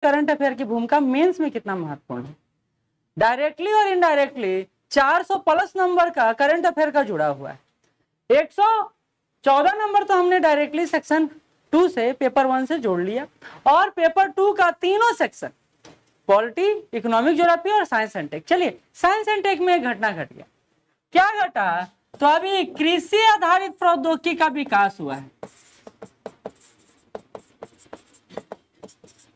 Current affair की भूमिका mains में कितना महत्वपूर्ण है। डायरेक्टली और इनडायरेक्टली 400 प्लस नंबर का करंट अफेयर का जुड़ा हुआ है। 114 नंबर तो हमने डायरेक्टली सेक्शन 2 से पेपर 1 से जोड़ लिया, और पेपर 2 का तीनों सेक्शन पॉलिटी, इकोनॉमिक ज्योग्राफी और साइंस एंड टेक। चलिए साइंस एंड टेक में एक घटना घट गया। क्या घटा? तो अभी कृषि आधारित प्रौद्योगिकी का विकास हुआ है।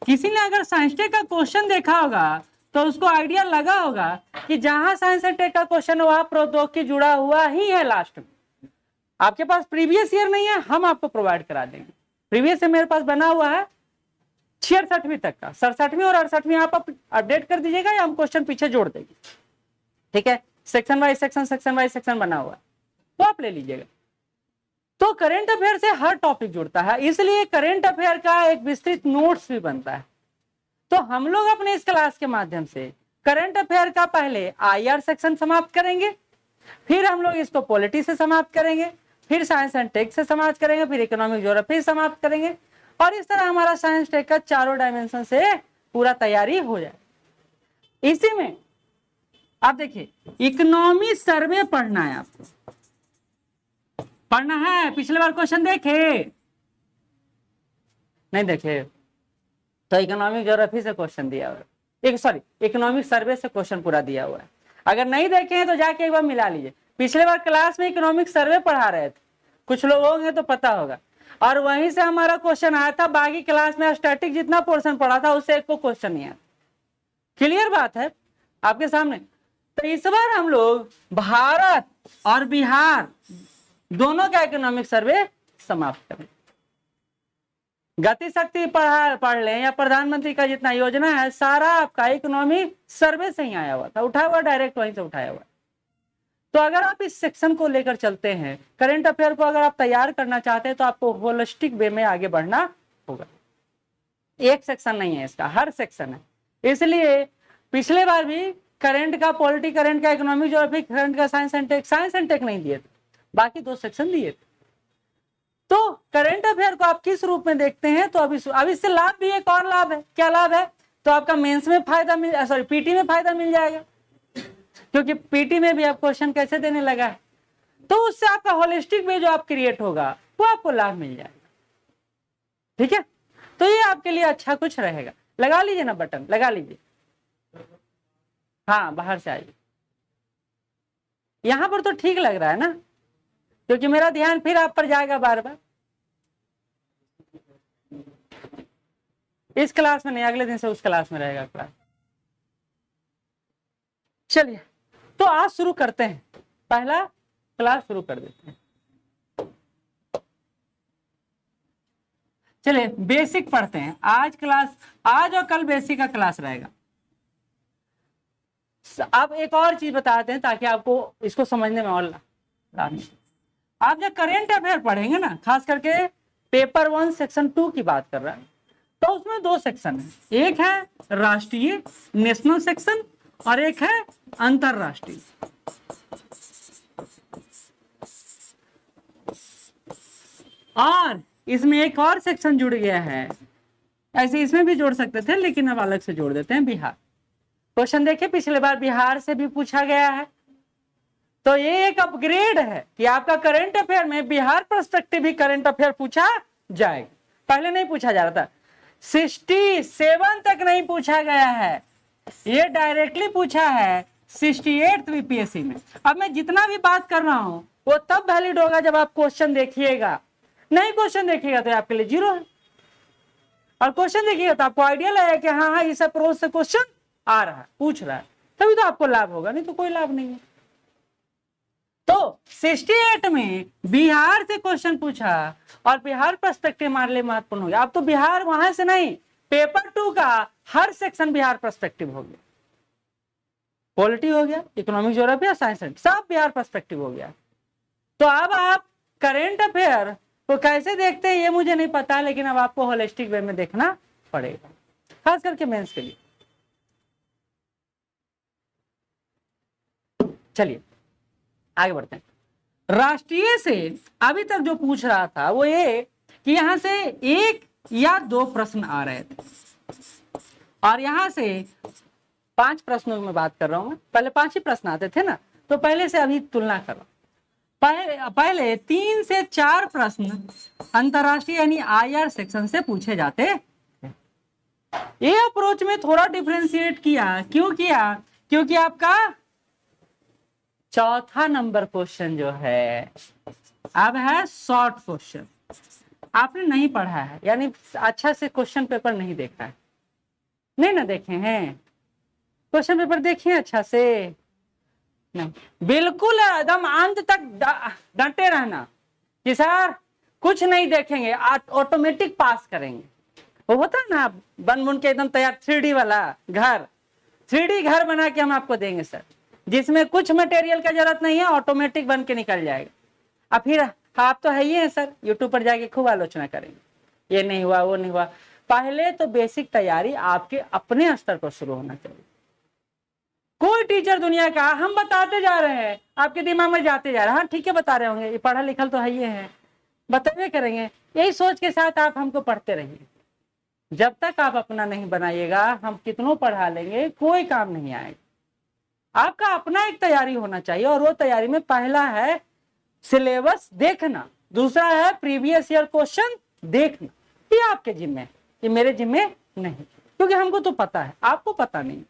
किसी ने अगर साइंस टेक का क्वेश्चन देखा होगा तो उसको आइडिया लगा होगा कि जहां साइंस एंड टेक का क्वेश्चन है वहां प्रौद्योगिकी जुड़ा हुआ ही है। लास्ट में आपके पास प्रीवियस ईयर नहीं है, हम आपको प्रोवाइड करा देंगे। प्रीवियस ईयर मेरे पास बना हुआ है 66वीं तक का, 67वीं और 68वीं आप अपडेट कर दीजिएगा या हम क्वेश्चन पीछे जोड़ देंगे। ठीक है, सेक्शन वाइज सेक्शन बना हुआ है, तो आप ले लीजिएगा। तो करंट अफेयर से हर टॉपिक जुड़ता है, इसलिए करंट अफेयर का एक विस्तृत नोट्स भी बनता है। तो हम लोग अपने इस क्लास के माध्यम से करंट अफेयर का पहले आईआर सेक्शन समाप्त करेंगे, फिर हम लोग इसको पॉलिटी से समाप्त करेंगे, फिर साइंस एंड टेक से समाप्त करेंगे, फिर इकोनॉमिक ज्योग्राफी समाप्त करेंगे, और इस तरह हमारा साइंस टेक का चारों डायमेंशन से पूरा तैयारी हो जाए। इसी में आप देखिए इकोनॉमी सर्वे पढ़ना है, आपको पढ़ना है। पिछले बार क्वेश्चन देखे नहीं देखे तो इकोनॉमिक ज्योग्राफी से क्वेश्चन दिया हुआ है, इकोनॉमिक सर्वे से क्वेश्चन पूरा दिया हुआ है। अगर नहीं देखे हैं तो जाके एक बार मिला लीजिए। पिछले बार क्लास में इकोनॉमिक सर्वे पढ़ा रहे थे, कुछ लोग होंगे तो पता होगा, और वहीं से हमारा क्वेश्चन आया था। बाकी क्लास में स्टैटिक जितना पोर्शन पढ़ा था उससे एक को क्वेश्चन नहीं आया। क्लियर बात है आपके सामने। तो इस बार हम लोग भारत और बिहार दोनों का इकोनॉमिक सर्वे समाप्त करें। गति शक्ति पढ़ लें या प्रधानमंत्री का जितना योजना है सारा आपका इकोनॉमिक सर्वे से ही आया हुआ था, उठा हुआ, डायरेक्ट वहीं से उठाया हुआ। तो अगर आप इस सेक्शन को लेकर चलते हैं, करंट अफेयर को अगर आप तैयार करना चाहते हैं, तो आपको होलिस्टिक वे में आगे बढ़ना होगा। एक सेक्शन नहीं है इसका, हर सेक्शन है। इसलिए पिछले बार भी करंट का पॉलिटी, करंट का इकोनॉमिक ज्योग्राफी, करंट का साइंस एंड टेक नहीं दिए थे, बाकी 2 सेक्शन दिए थे। तो करंट अफेयर को आप किस रूप में देखते हैं? तो अब इससे लाभ भी एक और लाभ है। क्या लाभ है? तो आपका मेंस में फायदा पीटी में फायदा मिल जाएगा, क्योंकि पीटी में भी आप क्वेश्चन कैसे देने लगा है। तो उससे आपका होलिस्टिक वे जो आप क्रिएट होगा वो आपको लाभ मिल जाएगा। ठीक है, तो ये आपके लिए अच्छा कुछ रहेगा। लगा लीजिए ना बटन, लगा लीजिए। हाँ, बाहर से आइए। यहां पर तो ठीक लग रहा है ना, क्योंकि मेरा ध्यान फिर आप पर जाएगा बार बार। इस क्लास में नहीं, अगले दिन से उस क्लास में रहेगा क्लास। चलिए तो आज शुरू करते हैं, पहला क्लास शुरू कर देते हैं। चलिए बेसिक पढ़ते हैं। आज और कल बेसिक का क्लास रहेगा। अब एक और चीज बताते हैं ताकि आपको इसको समझने में और आप जब करेंट अफेयर पढ़ेंगे ना, खास करके पेपर 1 सेक्शन 2 की बात कर रहा है, तो उसमें 2 सेक्शन है। एक है राष्ट्रीय नेशनल सेक्शन और एक है अंतरराष्ट्रीय। और इसमें एक और सेक्शन जुड़ गया है, ऐसे इसमें भी जोड़ सकते थे लेकिन अब अलग से जोड़ देते हैं, बिहार। क्वेश्चन देखिए, पिछले बार बिहार से भी पूछा गया है, तो ये एक अपग्रेड है कि आपका करंट अफेयर में बिहार पर्सपेक्टिव भी करंट अफेयर पूछा जाएगा। पहले नहीं पूछा जा रहा था, 67 तक नहीं पूछा गया है, ये डायरेक्टली पूछा है 68 वीपीएससी में। अब मैं जितना भी बात कर रहा हूं वो तब वैलिड होगा जब आप क्वेश्चन देखिएगा। नहीं क्वेश्चन देखिएगा तो आपके लिए 0 है, और क्वेश्चन देखिएगा तो आपको आइडिया लगेगा कि हाँ इस अप्रोच से क्वेश्चन आ रहा है, पूछ रहा है, तभी तो आपको लाभ होगा, नहीं तो कोई लाभ नहीं है। तो 68 में बिहार से क्वेश्चन पूछा और बिहार पर्सपेक्टिव हमारे लिए महत्वपूर्ण हो गया। अब तो बिहार वहां से नहीं, पेपर 2 का हर सेक्शन बिहार पर्सपेक्टिव हो गया। पॉलिटी हो गया, इकोनॉमिक ज्योग्राफी और साइंस सब बिहार पर्सपेक्टिव हो गया। तो अब आप करंट अफेयर को कैसे देखते हैं ये मुझे नहीं पता, लेकिन अब आपको होलिस्टिक वे में देखना पड़ेगा, खास करके मेंस के लिए। चलिए आगे बढ़ते हैं। राष्ट्रीय से अभी तक जो पूछ रहा था वो ये कि यहां से 1 या 2 प्रश्न आ रहे थे। और यहां से 5 प्रश्नों में बात कर रहा हूं मैं, पहले 5 ही प्रश्न आते थे ना, तो पहले से अभी तुलना करो। पहले 3 से 4 प्रश्न अंतरराष्ट्रीय यानी IR सेक्शन से पूछे जाते। ये अप्रोच में थोड़ा डिफरेंशिएट किया, क्यों किया? क्योंकि आपका चौथा नंबर क्वेश्चन जो है अब है शॉर्ट क्वेश्चन। आपने नहीं पढ़ा है, यानी अच्छा से क्वेश्चन पेपर नहीं देखा है, नहीं ना देखे हैं क्वेश्चन पेपर, देखिए अच्छा से नहीं, बिल्कुल एकदम अंत तक डटे रहना कि सर कुछ नहीं देखेंगे, ऑटोमेटिक पास करेंगे। वो होता है ना बन बुन के एकदम तैयार 3D वाला घर, 3D घर बना के हम आपको देंगे सर, जिसमें कुछ मटेरियल का जरूरत नहीं है, ऑटोमेटिक बन के निकल जाएगा। अब फिर आप तो है ही है सर, यूट्यूब पर जाके खूब आलोचना करेंगे, ये नहीं हुआ वो नहीं हुआ। पहले तो बेसिक तैयारी आपके अपने स्तर पर शुरू होना चाहिए। कोई टीचर दुनिया का हम बताते जा रहे हैं, आपके दिमाग में जाते जा रहे हैं, हाँ ठीक है बता रहे होंगे, ये पढ़ा लिखल तो है ही है, बतावे करेंगे, यही सोच के साथ आप हमको पढ़ते रहिए। जब तक आप अपना नहीं बनाइएगा, हम कितनों पढ़ा लेंगे, कोई काम नहीं आएगा। आपका अपना एक तैयारी होना चाहिए, और वो तैयारी में पहला है सिलेबस देखना, दूसरा है प्रीवियस ईयर क्वेश्चन देखना। ये आपके जिम्मे, ये मेरे जिम्मे नहीं, क्योंकि हमको तो पता है, आपको पता नहीं।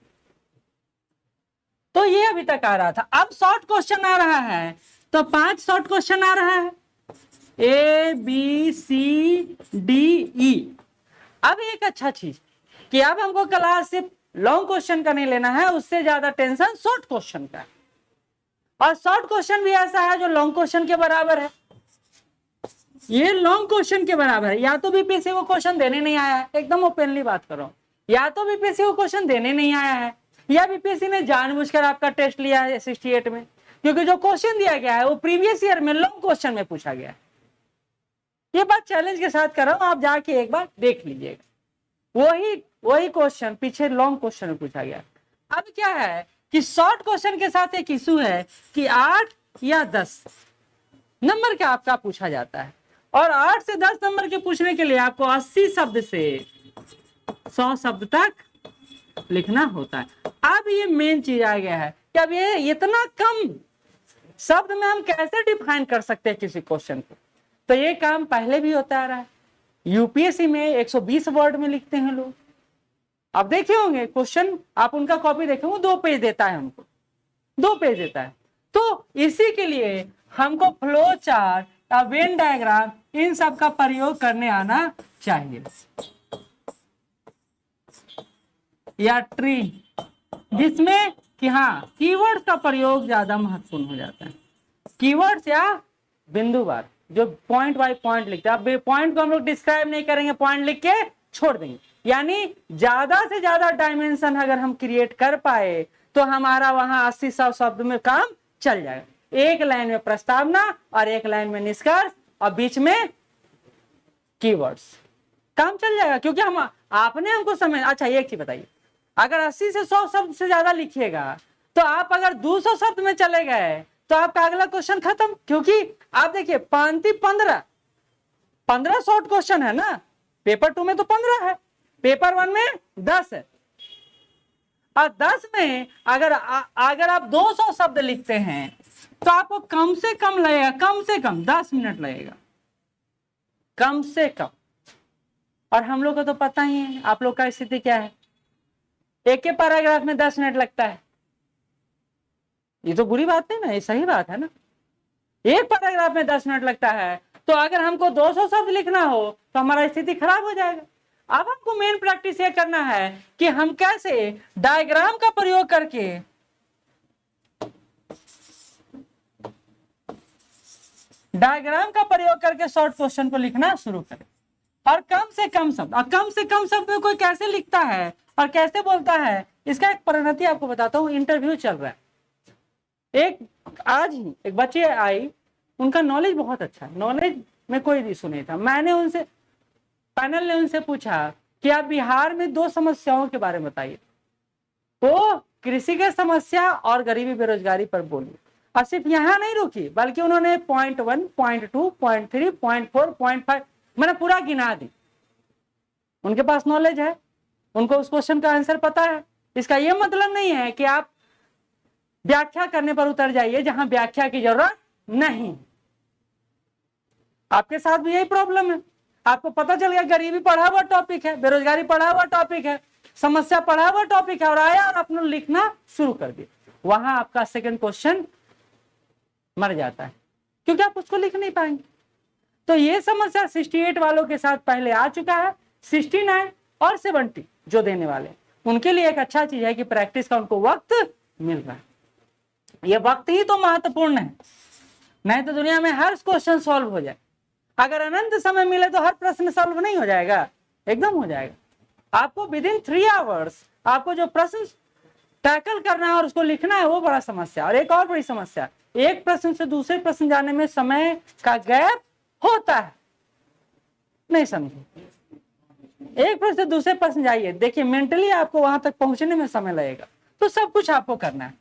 तो ये अभी तक आ रहा था, अब शॉर्ट क्वेश्चन आ रहा है, तो 5 शॉर्ट क्वेश्चन आ रहा है, ABCDE। अब एक अच्छा चीज कि अब हमको क्लास सिर्फ लॉन्ग क्वेश्चन का नहीं लेना है, उससे ज्यादा टेंशन शॉर्ट क्वेश्चन का है। और शॉर्ट क्वेश्चन भी ऐसा है जो लॉन्ग क्वेश्चन के बराबर है, ये लॉन्ग क्वेश्चन के बराबर है। या तो बीपीएससी को क्वेश्चन देने नहीं आया है, एकदम ओपनली बात करो, या तो बीपीएससी को क्वेश्चन देने नहीं आया है, या बीपीएससी ने जानबूझकर आपका टेस्ट लिया है 68 में, क्योंकि जो क्वेश्चन दिया गया है वो प्रीवियस ईयर में लॉन्ग क्वेश्चन में पूछा गया है। ये बात चैलेंज के साथ कर रहा हूं, आप जाके एक बार देख लीजिएगा, वही क्वेश्चन पीछे लॉन्ग क्वेश्चन में पूछा गया। अब क्या है कि शॉर्ट क्वेश्चन के साथ एक इशू है कि 8 या 10 नंबर का आपका पूछा जाता है, और 8 से 10 नंबर के पूछने के लिए आपको 80 शब्द से 100 शब्द तक लिखना होता है। अब ये मेन चीज आ गया है कि अब ये इतना कम शब्द में हम कैसे डिफाइन कर सकते हैं किसी क्वेश्चन को। तो ये काम पहले भी होता आ रहा है, यूपीएससी में 120 वर्ड में लिखते हैं लोग। आप देखे होंगे क्वेश्चन, आप उनका कॉपी देखे वो 2 पेज देता है, हमको 2 पेज देता है। तो इसी के लिए हमको फ्लो चार्ट या वेन डायग्राम इन सब का प्रयोग करने आना चाहिए, या ट्री, जिसमें कि हाँ कीवर्ड्स का प्रयोग ज्यादा महत्वपूर्ण हो जाता है। कीवर्ड्स या बिंदुवार, जो पॉइंट बाय पॉइंट लिखते हैं, अब पॉइंट को हम लोग डिस्क्राइब नहीं करेंगे, पॉइंट लिख के छोड़ देंगे। यानी ज्यादा से ज्यादा डायमेंशन अगर हम क्रिएट कर पाए तो हमारा वहां 80-100 शब्द में काम चल जाएगा। एक लाइन में प्रस्तावना और एक लाइन में निष्कर्ष और बीच में कीवर्ड्स, काम चल जाएगा। क्योंकि हम आपने हमको समझ, अच्छा एक चीज बताइए, अगर 80 से 100 शब्द से ज्यादा लिखिएगा तो आप अगर 200 शब्द में चले गए तो आपका अगला क्वेश्चन खत्म। क्योंकि आप देखिए पांति 15 शॉर्ट क्वेश्चन है ना, पेपर 2 में तो 15 है, पेपर 1 में 10 है, और 10 में अगर आप 200 शब्द लिखते हैं तो आपको कम से कम लगेगा, कम से कम 10 मिनट लगेगा, कम से कम। और हम लोग को तो पता ही है आप लोग का स्थिति क्या है, एक ही पैराग्राफ में 10 मिनट लगता है। ये तो बुरी बात नहीं ना, ये सही बात है ना, एक पैराग्राफ में 10 मिनट लगता है। तो अगर हमको 200 शब्द लिखना हो तो हमारा स्थिति खराब हो जाएगा। अब हमको मेन प्रैक्टिस ये करना है कि हम कैसे डायग्राम का प्रयोग करके शॉर्ट क्वेश्चन को लिखना शुरू करें, और कम से कम शब्द, और कम से कम शब्द में कोई कैसे लिखता है और कैसे बोलता है, इसका एक परिणति आपको बताता हूँ। इंटरव्यू चल रहा है, आज ही एक बच्ची आई, उनका नॉलेज बहुत अच्छा, नॉलेज में कोई इशू नहीं था। मैंने उनसे, पैनल ने उनसे पूछा कि आप बिहार में 2 समस्याओं के बारे में बताइए। तो कृषि की समस्या और गरीबी बेरोजगारी पर बोली, और सिर्फ यहाँ नहीं रुकी बल्कि उन्होंने point 1, point 2, point 3, point 4, point 5 मैंने पूरा गिना दी। उनके पास नॉलेज है, उनको उस क्वेश्चन का आंसर पता है। इसका यह मतलब नहीं है कि आप व्याख्या करने पर उतर जाइए जहां व्याख्या की जरूरत नहीं। आपके साथ भी यही प्रॉब्लम है। आपको पता चल गया गरीबी पढ़ा हुआ टॉपिक है, बेरोजगारी पढ़ा हुआ टॉपिक है, समस्या पढ़ा हुआ टॉपिक है, और आया और आपने लिखना शुरू कर दिया, वहां आपका सेकंड क्वेश्चन मर जाता है क्योंकि आप उसको लिख नहीं पाएंगे। तो ये समस्या 68 वालों के साथ पहले आ चुका है। 69 और 70 जो देने वाले उनके लिए एक अच्छा चीज है कि प्रैक्टिस का उनको वक्त मिल रहा है। ये वक्त ही तो महत्वपूर्ण है, नहीं तो दुनिया में हर क्वेश्चन सॉल्व हो जाए। अगर अनंत समय मिले तो हर प्रश्न सॉल्व नहीं हो जाएगा, एकदम हो जाएगा। आपको विद इन 3 आवर्स आपको जो प्रश्न टैकल करना है और उसको लिखना है वो बड़ा समस्या। और एक और बड़ी समस्या, एक प्रश्न से दूसरे प्रश्न जाने में समय का गैप होता है, नहीं समझे। एक प्रश्न से दूसरे प्रश्न जाइए, देखिए मेंटली आपको वहां तक पहुंचने में समय लगेगा, तो सब कुछ आपको करना है।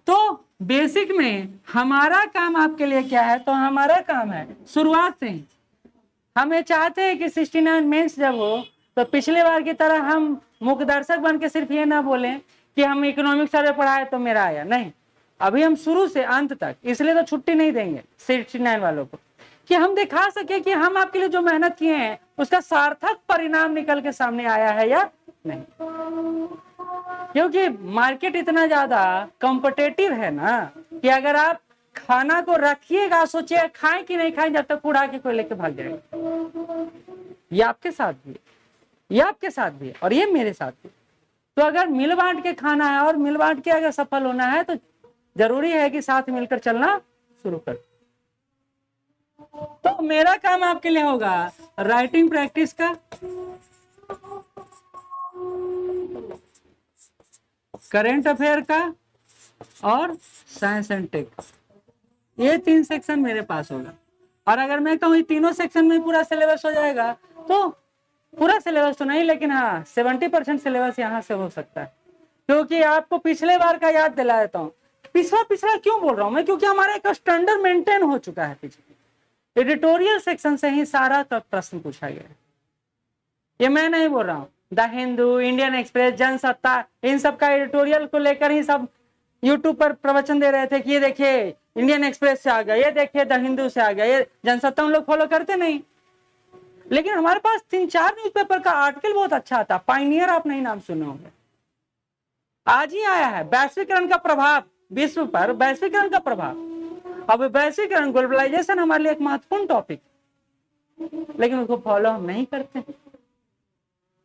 तो बेसिक में हमारा काम आपके लिए क्या है, तो हमारा काम है शुरुआत से ही हम ये चाहते हैं कि 69 मेंस जब हो तो पिछले बार की तरह हम मुख्य दर्शक बन के सिर्फ ये ना बोलें कि हम इकोनॉमिक सर्वे पढ़ाए तो मेरा आया, नहीं। अभी हम शुरू से अंत तक, इसलिए तो छुट्टी नहीं देंगे 69 वालों को, कि हम दिखा सके कि हम आपके लिए जो मेहनत किए हैं उसका सार्थक परिणाम निकल के सामने आया है या नहीं। क्योंकि मार्केट इतना ज्यादा कॉम्पिटिटिव है ना कि अगर आप खाना को रखिएगा, सोचिए खाएं कि नहीं खाएं, जब तक उड़ा के कोई लेके भाग जाएगा। ये आपके साथ भी, ये आपके साथ भी है और ये मेरे साथ भी। तो अगर मिल बांट के खाना है और मिल बांट के अगर सफल होना है तो जरूरी है कि साथ मिलकर चलना शुरू कर। तो मेरा काम आपके लिए होगा राइटिंग प्रैक्टिस का, करंट अफेयर का और साइंस एंड टेक। ये 3 सेक्शन मेरे पास होगा। और अगर मैं कहूँ ये तीनों सेक्शन में पूरा सिलेबस हो जाएगा तो पूरा सिलेबस तो नहीं, लेकिन हाँ 70% सिलेबस यहाँ से हो सकता है। क्योंकि आपको पिछले बार का याद दिला देता हूँ। पिछला क्यों बोल रहा हूँ मैं, क्योंकि हमारा एक स्टैंडर्ड मेंटेन हो चुका है। पिछले एडिटोरियल सेक्शन से ही सारा प्रश्न पूछा गया है। ये मैं नहीं बोल रहा हूँ, the Hindu, Indian Express, Jansatta, इन सब का एडिटोरियल को लेकर ही सब यूट्यूब पर प्रवचन दे रहे थे कि ये देखिए इंडियन एक्सप्रेस से आ गया, ये देखिए द हिंदू से आ गया, ये जनसत्ता हम लोग फॉलो करते नहीं। लेकिन हमारे पास 3-4 न्यूज़पेपर का आर्टिकल बहुत अच्छा आता। पायनियर आप नहीं नाम सुने होंगे, आज ही आया है, वैश्वीकरण का प्रभाव विश्व पर, वैश्वीकरण का प्रभाव। अब वैश्वीकरण, ग्लोबलाइजेशन हमारे लिए एक महत्वपूर्ण टॉपिक, लेकिन उसको फॉलो हम नहीं करते।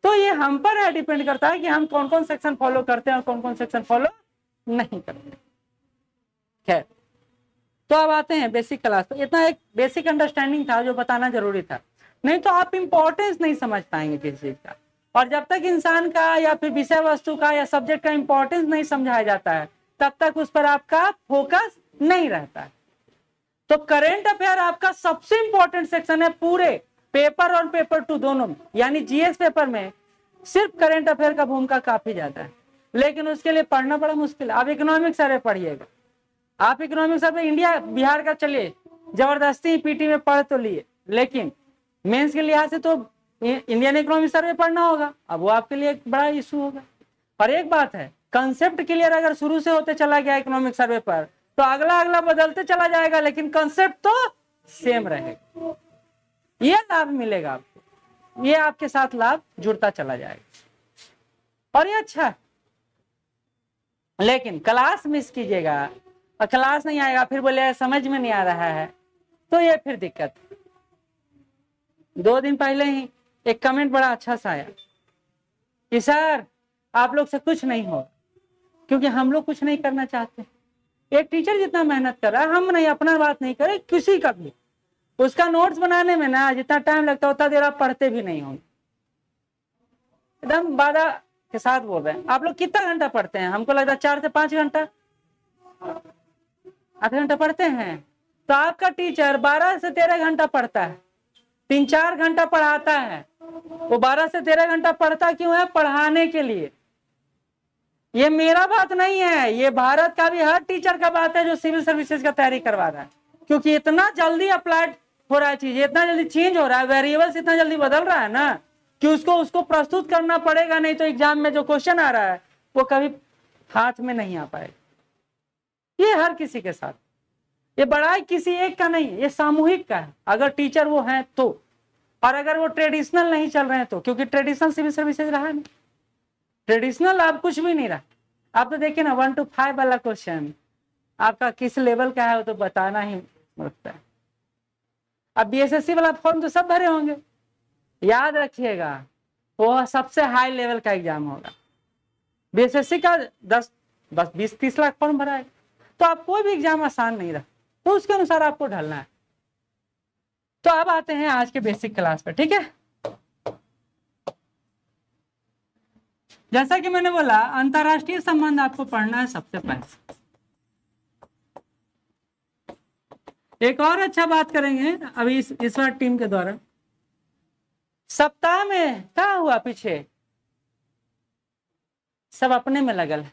तो ये हम पर है, डिपेंड करता है कि हम कौन कौन सेक्शन फॉलो करते हैं और कौन कौन सेक्शन फॉलो नहीं करते। खैर, तो अब आते हैं बेसिक क्लास पर। इतना एक बेसिक अंडरस्टैंडिंग था जो बताना जरूरी था, नहीं तो आप इंपॉर्टेंस नहीं समझ पाएंगे किसी चीज का। और जब तक इंसान का या फिर विषय वस्तु का या सब्जेक्ट का इंपॉर्टेंस नहीं समझाया जाता है तब तक उस पर आपका फोकस नहीं रहता है। तो करेंट अफेयर आपका सबसे इंपॉर्टेंट सेक्शन है पूरे पेपर और पेपर 2 दोनों में। यानी जीएस पेपर में सिर्फ करेंट अफेयर का भूमिका काफी ज्यादा है, लेकिन उसके लिए पढ़ना बड़ा मुश्किल है। आप इकोनॉमिक सर्वे पढ़िएगा, आप इकोनॉमिक सर्वे इंडिया बिहार का चलिए जबरदस्ती पीटी में पढ़ तो लिए, लेकिन मेंस के लिहाज से तो इंडियन इकोनॉमिक सर्वे पढ़ना होगा। अब वो आपके लिए एक बड़ा इशू होगा। और एक बात है, कंसेप्ट क्लियर अगर शुरू से होते चला गया इकोनॉमिक सर्वे पर तो अगला बदलते चला जाएगा, लेकिन कंसेप्ट तो सेम रहेगा। ये लाभ मिलेगा आपको, ये आपके साथ लाभ जुड़ता चला जाएगा और ये अच्छा है। लेकिन क्लास मिस कीजिएगा और क्लास नहीं आएगा, फिर बोले समझ में नहीं आ रहा है, तो ये फिर दिक्कत। 2 दिन पहले ही एक कमेंट बड़ा अच्छा सा आया कि सर आप लोग से कुछ नहीं होगा, क्योंकि हम लोग कुछ नहीं करना चाहते। एक टीचर जितना मेहनत कर रहा है, हम नहीं, अपना बात नहीं करें, किसी का भी, उसका नोट्स बनाने में ना जितना टाइम लगता है उतना देर आप पढ़ते भी नहीं होंगे। एकदम वादा के साथ बोल रहे हैं। आप लोग कितना घंटा पढ़ते हैं? हमको लगता है 4 से 5 घंटा, 8 घंटा पढ़ते हैं। तो आपका टीचर 12 से 13 घंटा पढ़ता है, 3-4 घंटा पढ़ाता है। वो 12 से 13 घंटा पढ़ता क्यों है? पढ़ाने के लिए। ये मेरा बात नहीं है, ये भारत का भी हर टीचर का बात है जो सिविल सर्विसेज का तैयारी करवा रहा है। क्योंकि इतना जल्दी अप्लाइड हो रहा है चीज, इतना जल्दी चेंज हो रहा है, वेरिएबल्स इतना जल्दी बदल रहा है ना, कि उसको प्रस्तुत करना पड़ेगा, नहीं तो एग्जाम में जो क्वेश्चन आ रहा है वो कभी हाथ में नहीं आ पाएगा। ये हर किसी के साथ, ये बड़ाई किसी एक का नहीं है, ये सामूहिक का है, अगर टीचर वो है तो। और अगर वो ट्रेडिशनल नहीं चल रहे हैं तो, क्योंकि ट्रेडिशनल सिविल सर्विसेज रहा नहीं, ट्रेडिशनल अब कुछ भी नहीं रहा। आप तो देखिए ना 1 to 5 वाला क्वेश्चन आपका किस लेवल का है वो तो बताना ही पड़ता है। अब बीएसएससी वाला फॉर्म तो सब भरे होंगे, याद रखिएगा वो सबसे हाई लेवल का एग्जाम होगा। बीएसएससी का 20-30 लाख फॉर्म भरा है, तो आप कोई भी एग्जाम आसान नहीं रहा, तो उसके अनुसार आपको ढलना है। तो अब आते हैं आज के बेसिक क्लास पे, ठीक है। जैसा कि मैंने बोला अंतरराष्ट्रीय संबंध आपको पढ़ना है सबसे पहले। एक और अच्छा बात करेंगे अभी इस बार टीम के द्वारा। सप्ताह में क्या हुआ पीछे, सब अपने में लगल है,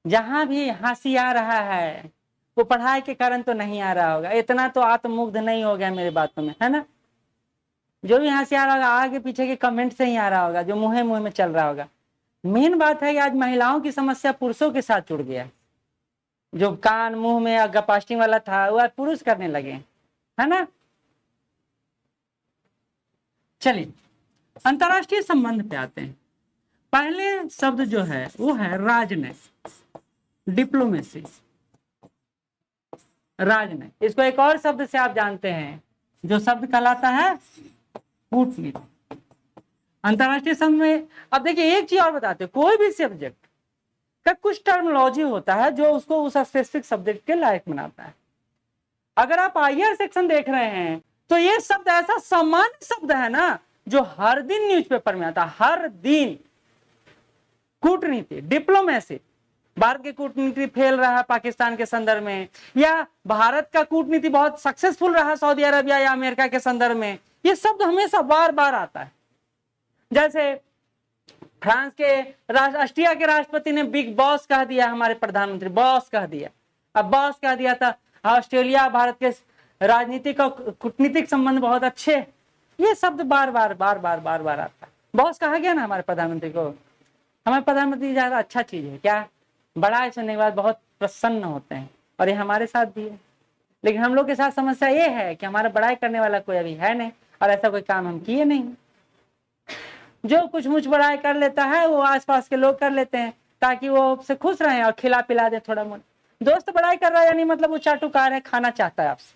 जहां भी हंसी आ रहा है वो पढ़ाई के कारण तो नहीं आ रहा होगा, इतना तो आत्ममुग्ध नहीं हो गया मेरी बातों में, है ना। जो भी हंसी आ रहा होगा आगे पीछे के कमेंट से ही आ रहा होगा, जो मुंह मुंह में चल रहा होगा। मेन बात है कि आज महिलाओं की समस्या पुरुषों के साथ जुड़ गया है। जो कान मुंह में गपास्टिंग वाला था वो आज पुरुष करने लगे, है ना। चलिए अंतरराष्ट्रीय संबंध पे आते हैं। पहले शब्द जो है वो है राजनयिक, डिप्लोमेसी, राजनयिक। इसको एक और शब्द से आप जानते हैं, जो शब्द कहलाता है कूटनीति। अंतरराष्ट्रीय संबंध में अब देखिए एक चीज और बताते हैं, कोई भी सब्जेक्ट का कुछ टर्मिनोलॉजी होता है जो उसको उस स्पेसिफिक सब्जेक्ट के लायक बनाता है। अगर आप आईआर सेक्शन देख रहे हैं तो ये शब्द ऐसा सामान्य शब्द है ना जो हर दिन न्यूज़पेपर में आता है, हर दिन। कूटनीति, डिप्लोमेसी, भारत की कूटनीति फेल रहा है पाकिस्तान के संदर्भ में, या भारत का कूटनीति बहुत सक्सेसफुल रहा सऊदी अरबिया या अमेरिका के संदर्भ में, ये शब्द हमेशा बार बार आता है। जैसे फ्रांस के ऑस्ट्रिया के राष्ट्रपति ने बिग बॉस कह दिया, हमारे प्रधानमंत्री बॉस कह दिया। अब बॉस कह दिया था ऑस्ट्रेलिया भारत के राजनीतिक और कूटनीतिक संबंध बहुत अच्छे। ये शब्द बार बार बार बार बार बार आता है। बॉस कहा गया ना हमारे प्रधानमंत्री को। हमारे प्रधानमंत्री ज्यादा अच्छा चीज है क्या, बड़ा सुनने के बाद बहुत प्रसन्न होते हैं, और ये हमारे साथ भी है। लेकिन हम लोग के साथ समस्या ये है कि हमारा बड़ाई करने वाला कोई अभी है नहीं, और ऐसा कोई काम हम किए नहीं। जो कुछ मुझ बड़ाई कर लेता है वो आसपास के लोग कर लेते हैं ताकि वो उससे खुश रहें और खिला पिला दे थोड़ा मोटा। दोस्त बड़ाई कर रहा है यानी मतलब वो चाटुकार है, खाना चाहता है आपसे,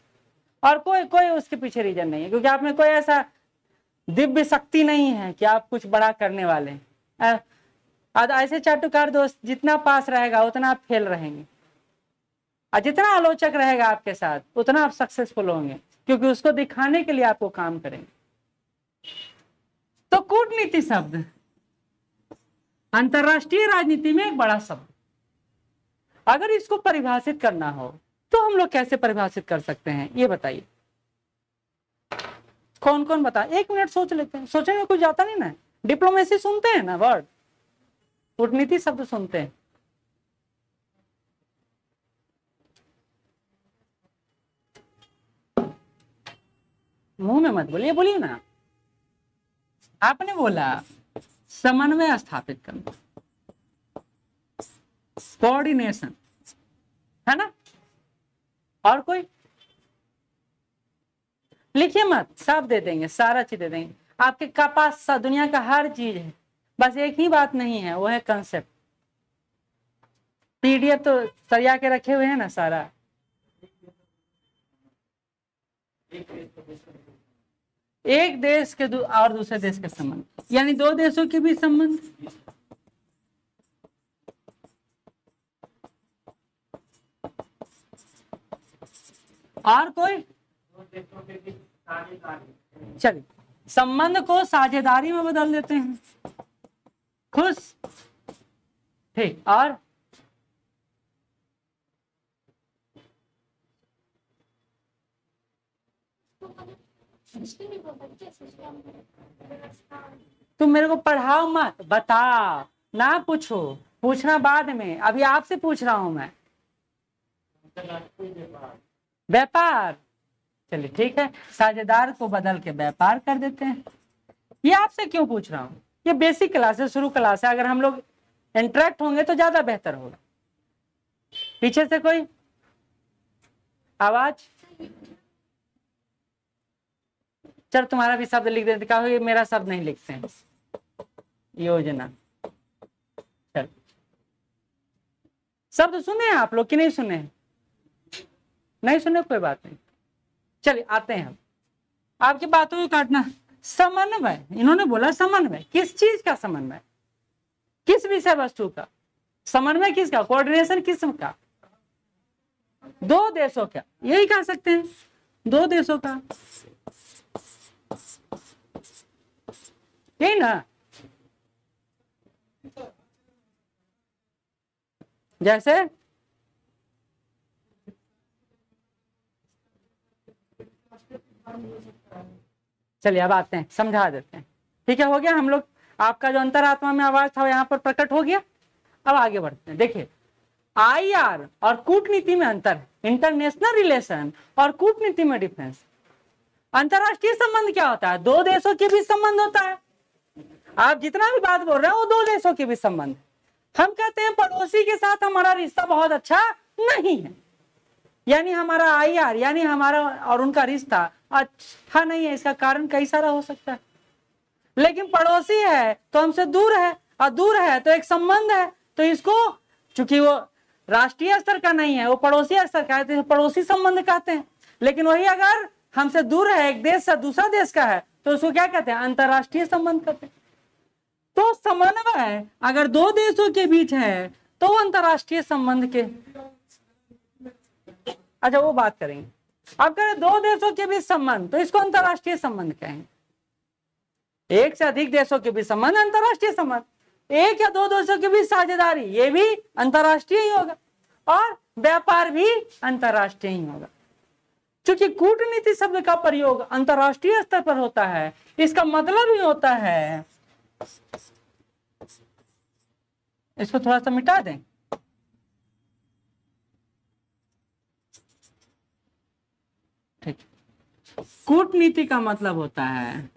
और कोई उसके पीछे रीजन नहीं है, क्योंकि आप में कोई ऐसा दिव्य शक्ति नहीं है कि आप कुछ बड़ा करने वाले हैं। ऐसे चाटुकार दोस्त जितना पास रहेगा उतना आप फेल रहेंगे, और जितना आलोचक रहेगा आपके साथ उतना आप सक्सेसफुल होंगे, क्योंकि उसको दिखाने के लिए आपको काम करेंगे। तो कूटनीति शब्द अंतरराष्ट्रीय राजनीति में एक बड़ा शब्द। अगर इसको परिभाषित करना हो तो हम लोग कैसे परिभाषित कर सकते हैं, ये बताइए। कौन कौन बता, 1 मिनट सोच लेते हैं। सोचने में कुछ जाता नहीं ना। डिप्लोमेसी सुनते हैं ना वर्ड, कूटनीति शब्द सुनते हैं। मुंह में मत बोलिए, बोलिए ना। आपने बोला समन्वय स्थापित करना, कोऑर्डिनेशन, है ना। और कोई लिखिए मत, सब दे देंगे, सारा चीज दे देंगे आपके पास। दुनिया का हर चीज है, बस एक ही बात नहीं है, वो है कंसेप्ट। पीडीएफ तो सरिया के रखे हुए हैं ना सारा। एक देश के और दूसरे देश के संबंध, यानी 2 देशों के भी संबंध। और कोई, चलिए संबंध को साझेदारी में बदल देते हैं। खुश, ठीक। और तुम मेरे को पढ़ाओ मत, बताओ ना, पूछो, पूछना बाद में, अभी आपसे पूछ रहा हूं मैं। व्यापार, चलिए ठीक है, साझेदार को बदल के व्यापार कर देते हैं। ये आपसे क्यों पूछ रहा हूं, ये बेसिक क्लास है, शुरू क्लास है, अगर हम लोग इंटरेक्ट होंगे तो ज्यादा बेहतर होगा। पीछे से कोई आवाज? चल तुम्हारा भी शब्द लिख देते, कहो ये मेरा शब्द नहीं लिखते हैं। योजना, चल शब्द सुने हैं आप लोग कि नहीं सुने हैं? नहीं सुने, कोई बात नहीं, चलिए आते हैं हम। आपकी बातों को काटना। समन्वय, इन्होंने बोला समन्वय, किस चीज का समन्वय? किस विषय वस्तु का समन्वय? किसका? कोऑर्डिनेशन किसका? दो देशों का, यही कह सकते हैं, दो देशों का, यही ना। जैसे चलिए अब आते हैं, समझा देते हैं। ठीक है, हो गया हम लोग, आपका जो अंतरात्मा में आवाज था यहाँ पर प्रकट हो गया। अब आगे बढ़ते हैं। देखिए आईआर और कूटनीति में अंतर है, इंटरनेशनल रिलेशन और कूटनीति में डिफरेंस। अंतरराष्ट्रीय संबंध क्या होता है? दो देशों के बीच संबंध होता है। आप जितना भी बात बोल रहे हैं वो दो देशों के बीच संबंध। हम कहते हैं पड़ोसी के साथ हमारा रिश्ता बहुत अच्छा नहीं है, यानी हमारा आईआर यानी हमारा और उनका रिश्ता अच्छा नहीं है। इसका कारण कई सारा हो सकता है, लेकिन पड़ोसी है तो हमसे दूर है, और दूर है तो एक संबंध है, तो इसको चूंकि वो राष्ट्रीय स्तर का नहीं है, वो पड़ोसी स्तर का है, तो पड़ोसी संबंध कहते हैं। लेकिन वही अगर हमसे दूर है, एक देश से दूसरा देश का है, तो उसको क्या कहते हैं? अंतरराष्ट्रीय संबंध कहते हैं। तो समन्वय अगर दो देशों के बीच है तो अंतरराष्ट्रीय संबंध के, अच्छा वो बात करेंगे। अब करें दो देशों के बीच संबंध, तो इसको अंतरराष्ट्रीय संबंध कहेंगे। एक से अधिक देशों के बीच संबंध अंतरराष्ट्रीय संबंध, एक या दो देशों के बीच साझेदारी, ये भी अंतरराष्ट्रीय ही होगा, और व्यापार भी अंतरराष्ट्रीय ही होगा। क्योंकि कूटनीति शब्द का प्रयोग अंतरराष्ट्रीय स्तर पर होता है, इसका मतलब ही होता है, इसको थोड़ा सा मिटा दें, ठीक। कूटनीति का मतलब होता है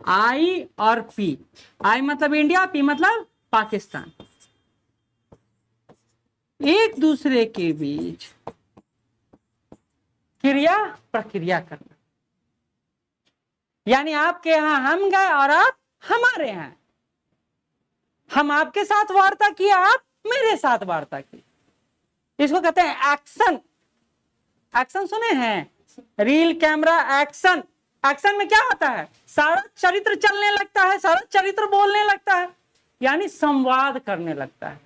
आई और पी। आई मतलब इंडिया, पी मतलब पाकिस्तान, एक दूसरे के बीच क्रिया प्रक्रिया करना। यानी आपके यहां हम गए और आप हमारे यहां, हम आपके साथ वार्ता किया, आप मेरे साथ वार्ता की, इसको कहते हैं एक्शन। एक्शन सुने हैं? Reel, camera, action. एक्शन में क्या होता है? सारा चरित्र चलने लगता है, सारा चरित्र बोलने लगता है, यानी संवाद करने लगता है।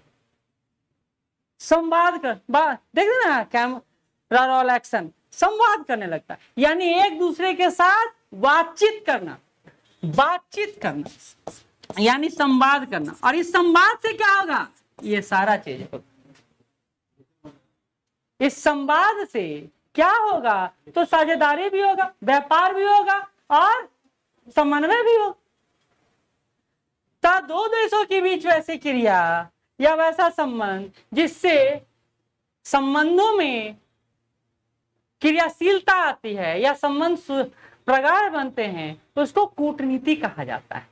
संवाद कर देख ना, कैमरा रोल, एक्शन, संवाद करने लगता है, यानी एक दूसरे के साथ बातचीत करना, बातचीत करना यानी संवाद करना। और इस संवाद से क्या होगा? ये सारा चीज होगा। इस संवाद से क्या होगा? तो साझेदारी भी होगा, व्यापार भी होगा और समन्वय भी होगा। दो देशों के बीच वैसी क्रिया या वैसा संबंध जिससे संबंधों में क्रियाशीलता आती है या संबंध प्रगाढ़ बनते हैं, तो उसको कूटनीति कहा जाता है,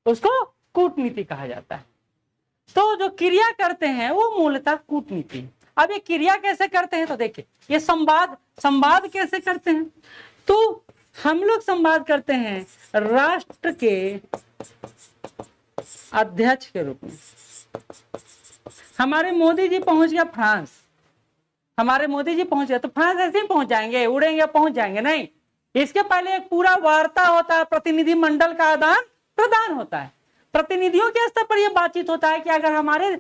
उसको कूटनीति कहा जाता है। तो जो क्रिया करते हैं वो मूलतः कूटनीति। अब ये क्रिया कैसे करते हैं? तो देखिए, ये संवाद कैसे करते हैं? तो हम लोग संवाद करते हैं राष्ट्र के अध्यक्ष के रूप में। हमारे मोदी जी पहुंच गया फ्रांस, हमारे मोदी जी पहुंच गए, तो फ्रांस ऐसे ही पहुंच जाएंगे, उड़ेंगे पहुंच जाएंगे? नहीं, इसके पहले एक पूरा वार्ता होता है, प्रतिनिधि मंडल का आदान प्रदान होता है, प्रतिनिधियों के स्तर पर यह बातचीत होता है कि अगर हमारे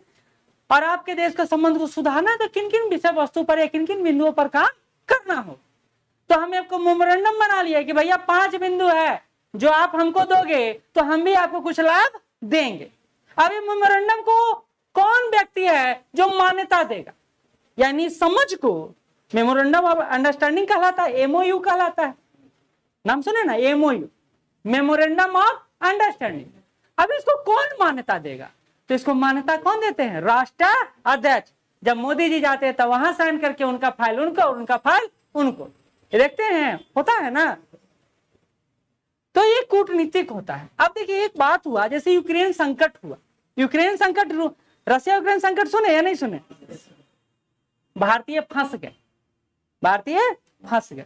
और आपके देश के संबंध को सुधारना है तो किन किन विषय वस्तु पर या किन किन बिंदुओं पर काम करना हो। तो हमने आपको मेमोरेंडम बना लिया कि भैया 5 बिंदु है जो आप हमको दोगे तो हम भी आपको कुछ लाभ देंगे। अब ये मेमोरेंडम को कौन व्यक्ति है जो मान्यता देगा? यानी समझ को मेमोरेंडम ऑफ अंडरस्टैंडिंग कहलाता है, एमओयू कहलाता है, नाम सुने ना, एमओयू, मेमोरेंडम ऑफ अंडरस्टैंडिंग। अब इसको कौन मान्यता देगा? तो इसको मान्यता कौन देते हैं? राष्ट्र अध्यक्ष। जब मोदी जी जाते हैं तो वहां साइन करके उनका फाइल उनको और उनका फाइल उनको। ये देखते हैं, होता है ना। तो ये कूटनीतिक होता है। अब देखिए एक बात हुआ, जैसे यूक्रेन संकट हुआ, यूक्रेन संकट, रशिया यूक्रेन संकट सुने या नहीं सुने? भारतीय फंस गए, भारतीय फंस गए।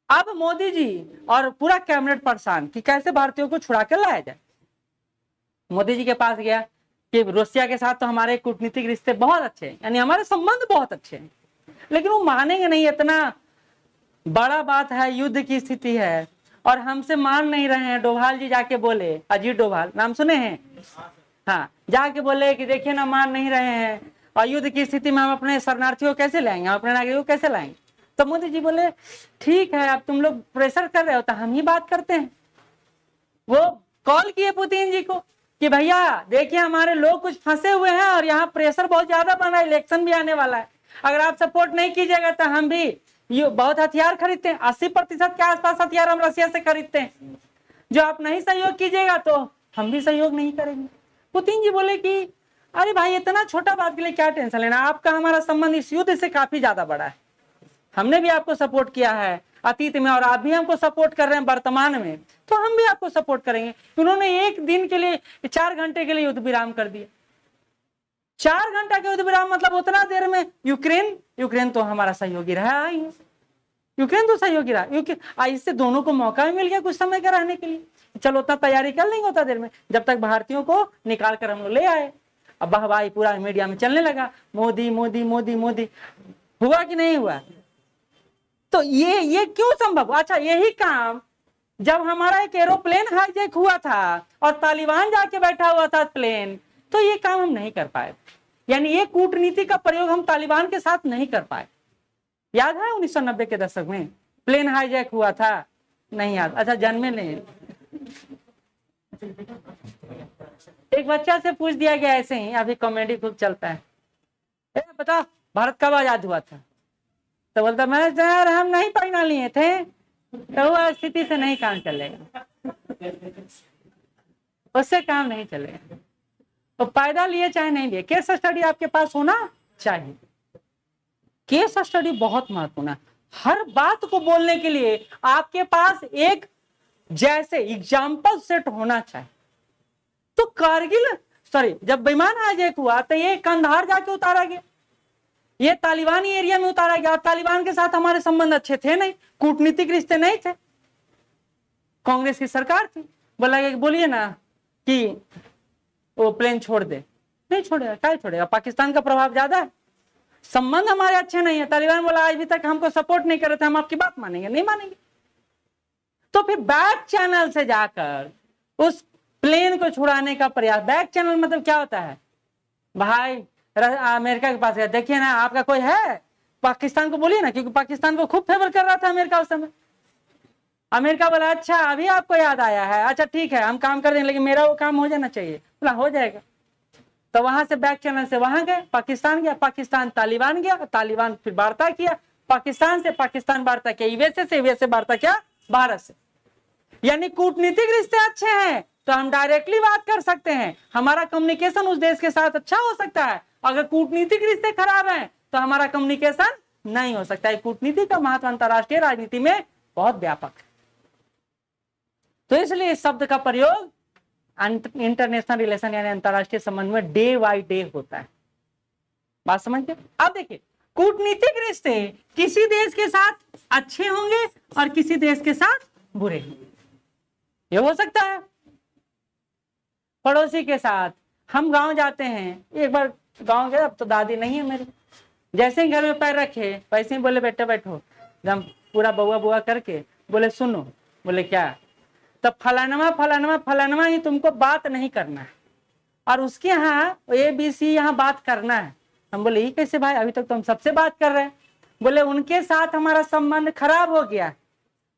अब मोदी जी और पूरा कैबिनेट परेशान कि कैसे भारतीयों को छुड़ा कर लाया जाए। मोदी जी के पास गया कि रशिया के साथ तो हमारे कूटनीतिक रिश्ते बहुत अच्छे हैं, यानी हमारे संबंध बहुत अच्छे हैं, लेकिन वो मानेंगे नहीं, इतना बड़ा बात है, युद्ध की स्थिति है और हमसे मान नहीं रहे हैं। डोभाल जी जाके बोले, अजीत डोभाल नाम सुने हैं? हाँ, जाके बोले कि देखिए ना, मान नहीं रहे हैं और युद्ध की स्थिति में हम अपने शरणार्थियों को कैसे लाएंगे, हम अपने नागरिकों को कैसे लाएंगे। तो मोदी जी बोले ठीक है, अब तुम लोग प्रेशर कर रहे हो तो हम ही बात करते हैं। वो कॉल किए पुतिन जी को कि भैया देखिए हमारे लोग कुछ फंसे हुए हैं और यहाँ प्रेशर बहुत ज्यादा बन रहा है, इलेक्शन भी आने वाला है, अगर आप सपोर्ट नहीं कीजिएगा तो हम भी ये बहुत हथियार खरीदते हैं, 80% के आसपास हथियार हम रशिया से खरीदते हैं, जो आप नहीं सहयोग कीजिएगा तो हम भी सहयोग नहीं करेंगे। पुतिन जी बोले कि अरे भाई इतना छोटा बात के लिए क्या टेंशन लेना, आपका हमारा संबंध इस युद्ध से काफी ज्यादा बड़ा है, हमने भी आपको सपोर्ट किया है अतीत में और आप भी हमको सपोर्ट कर रहे हैं वर्तमान में, तो हम भी आपको सपोर्ट करेंगे। उन्होंने एक दिन के लिए 4 घंटे के लिए युद्ध विराम कर दिया। 4 घंटा के युद्ध विराम मतलब उतना देर में यूक्रेन तो हमारा सहयोगी रहा ही है, यूक्रेन तो सहयोगी रहा, इससे दोनों को मौका भी मिल गया कुछ समय का रहने के लिए, चलो उतना तैयारी कर लेंगे उतना देर में, जब तक भारतीयों को निकाल कर हम लोग ले आए। अब वाह पूरा मीडिया में चलने लगा, मोदी मोदी मोदी मोदी, हुआ कि नहीं हुआ? तो ये क्यों संभव? अच्छा, यही काम जब हमारा एक एरोप्लेन हाईजैक हुआ था और तालिबान जाके बैठा हुआ था प्लेन, तो ये काम हम नहीं कर पाए, यानी ये कूटनीति का प्रयोग हम तालिबान के साथ नहीं कर पाए। याद है 1990 के दशक में प्लेन हाईजैक हुआ था? नहीं याद? अच्छा, जन्मे नहीं। एक बच्चा से पूछ दिया गया ऐसे ही, अभी कॉमेडी खूब चलता है, बता भारत कब आजाद हुआ था? तो बोलता मैं यार हम नहीं पढ़ना लिए थे, तो वह स्थिति से नहीं काम चलेगा, उससे काम नहीं चलेगा। तो पैदा लिए चाहे नहीं लिए, केस स्टडी आपके पास होना चाहिए। केस स्टडी बहुत महत्वपूर्ण है। हर बात को बोलने के लिए आपके पास एक जैसे एग्जाम्पल सेट होना चाहिए। तो कारगिल जब विमान हाईजैक हुआ तो ये कंधार जाके उतारा गया, ये तालिबानी एरिया में उतारा गया, तालिबान के साथ हमारे संबंध अच्छे थे नहीं, कूटनीतिक रिश्ते नहीं थे, कांग्रेस की सरकार थी, बोला कि बोलिए ना कि वो प्लेन छोड़ दे, नहीं छोड़ेगा, क्या छोड़ेगा, पाकिस्तान का प्रभाव ज्यादा है, संबंध हमारे अच्छे नहीं है। तालिबान बोला आज भी तक हमको सपोर्ट नहीं कर रहे थे, हम आपकी बात मानेंगे नहीं मानेंगे। तो फिर बैक चैनल से जाकर उस प्लेन को छुड़ाने का प्रयास, बैक चैनल मतलब क्या होता है भाई, अमेरिका के पास गया, देखिए ना आपका कोई है, पाकिस्तान को बोलिए ना, क्योंकि पाकिस्तान को खूब फेवर कर रहा था अमेरिका उस समय। अमेरिका बोला अच्छा अभी आपको याद आया है, अच्छा ठीक है हम काम कर देंगे, लेकिन मेरा वो काम हो जाना चाहिए। बोला हो जाएगा। तो वहां से बैक चैनल से वहां गए, पाकिस्तान गया, पाकिस्तान तालिबान गया, तालिबान फिर वार्ता किया, पाकिस्तान से पाकिस्तान वार्ता किया, यूएसए से यूएसए वार्ता किया भारत से। यानी कूटनीतिक रिश्ते अच्छे हैं तो हम डायरेक्टली बात कर सकते हैं, हमारा कम्युनिकेशन उस देश के साथ अच्छा हो सकता है। अगर कूटनीतिक रिश्ते खराब हैं तो हमारा कम्युनिकेशन नहीं हो सकता है। कूटनीति का महत्व अंतरराष्ट्रीय राजनीति में बहुत व्यापक है, तो इसलिए इस शब्द का प्रयोग इंटरनेशनल रिलेशन यानी अंतरराष्ट्रीय संबंध में डे बाय डे होता है। बात समझ गए? अब देखिए कूटनीतिक रिश्ते किसी देश के साथ अच्छे होंगे और किसी देश के साथ बुरे होंगे। ये हो सकता है पड़ोसी के साथ, हम गांव जाते हैं, एक बार गांव गए, अब तो दादी नहीं है मेरी, जैसे ही घर में पैर रखे वैसे ही बोले बेटे बैठो, एकदम पूरा बउआ बुआ करके बोले सुनो, बोले क्या, तब फलानवा फलानवा फलानवा ही तुमको बात नहीं करना है और उसके यहाँ ABC यहाँ बात करना है। हम बोले ये कैसे भाई, अभी तक तो हम सबसे बात कर रहे हैं। बोले उनके साथ हमारा संबंध खराब हो गया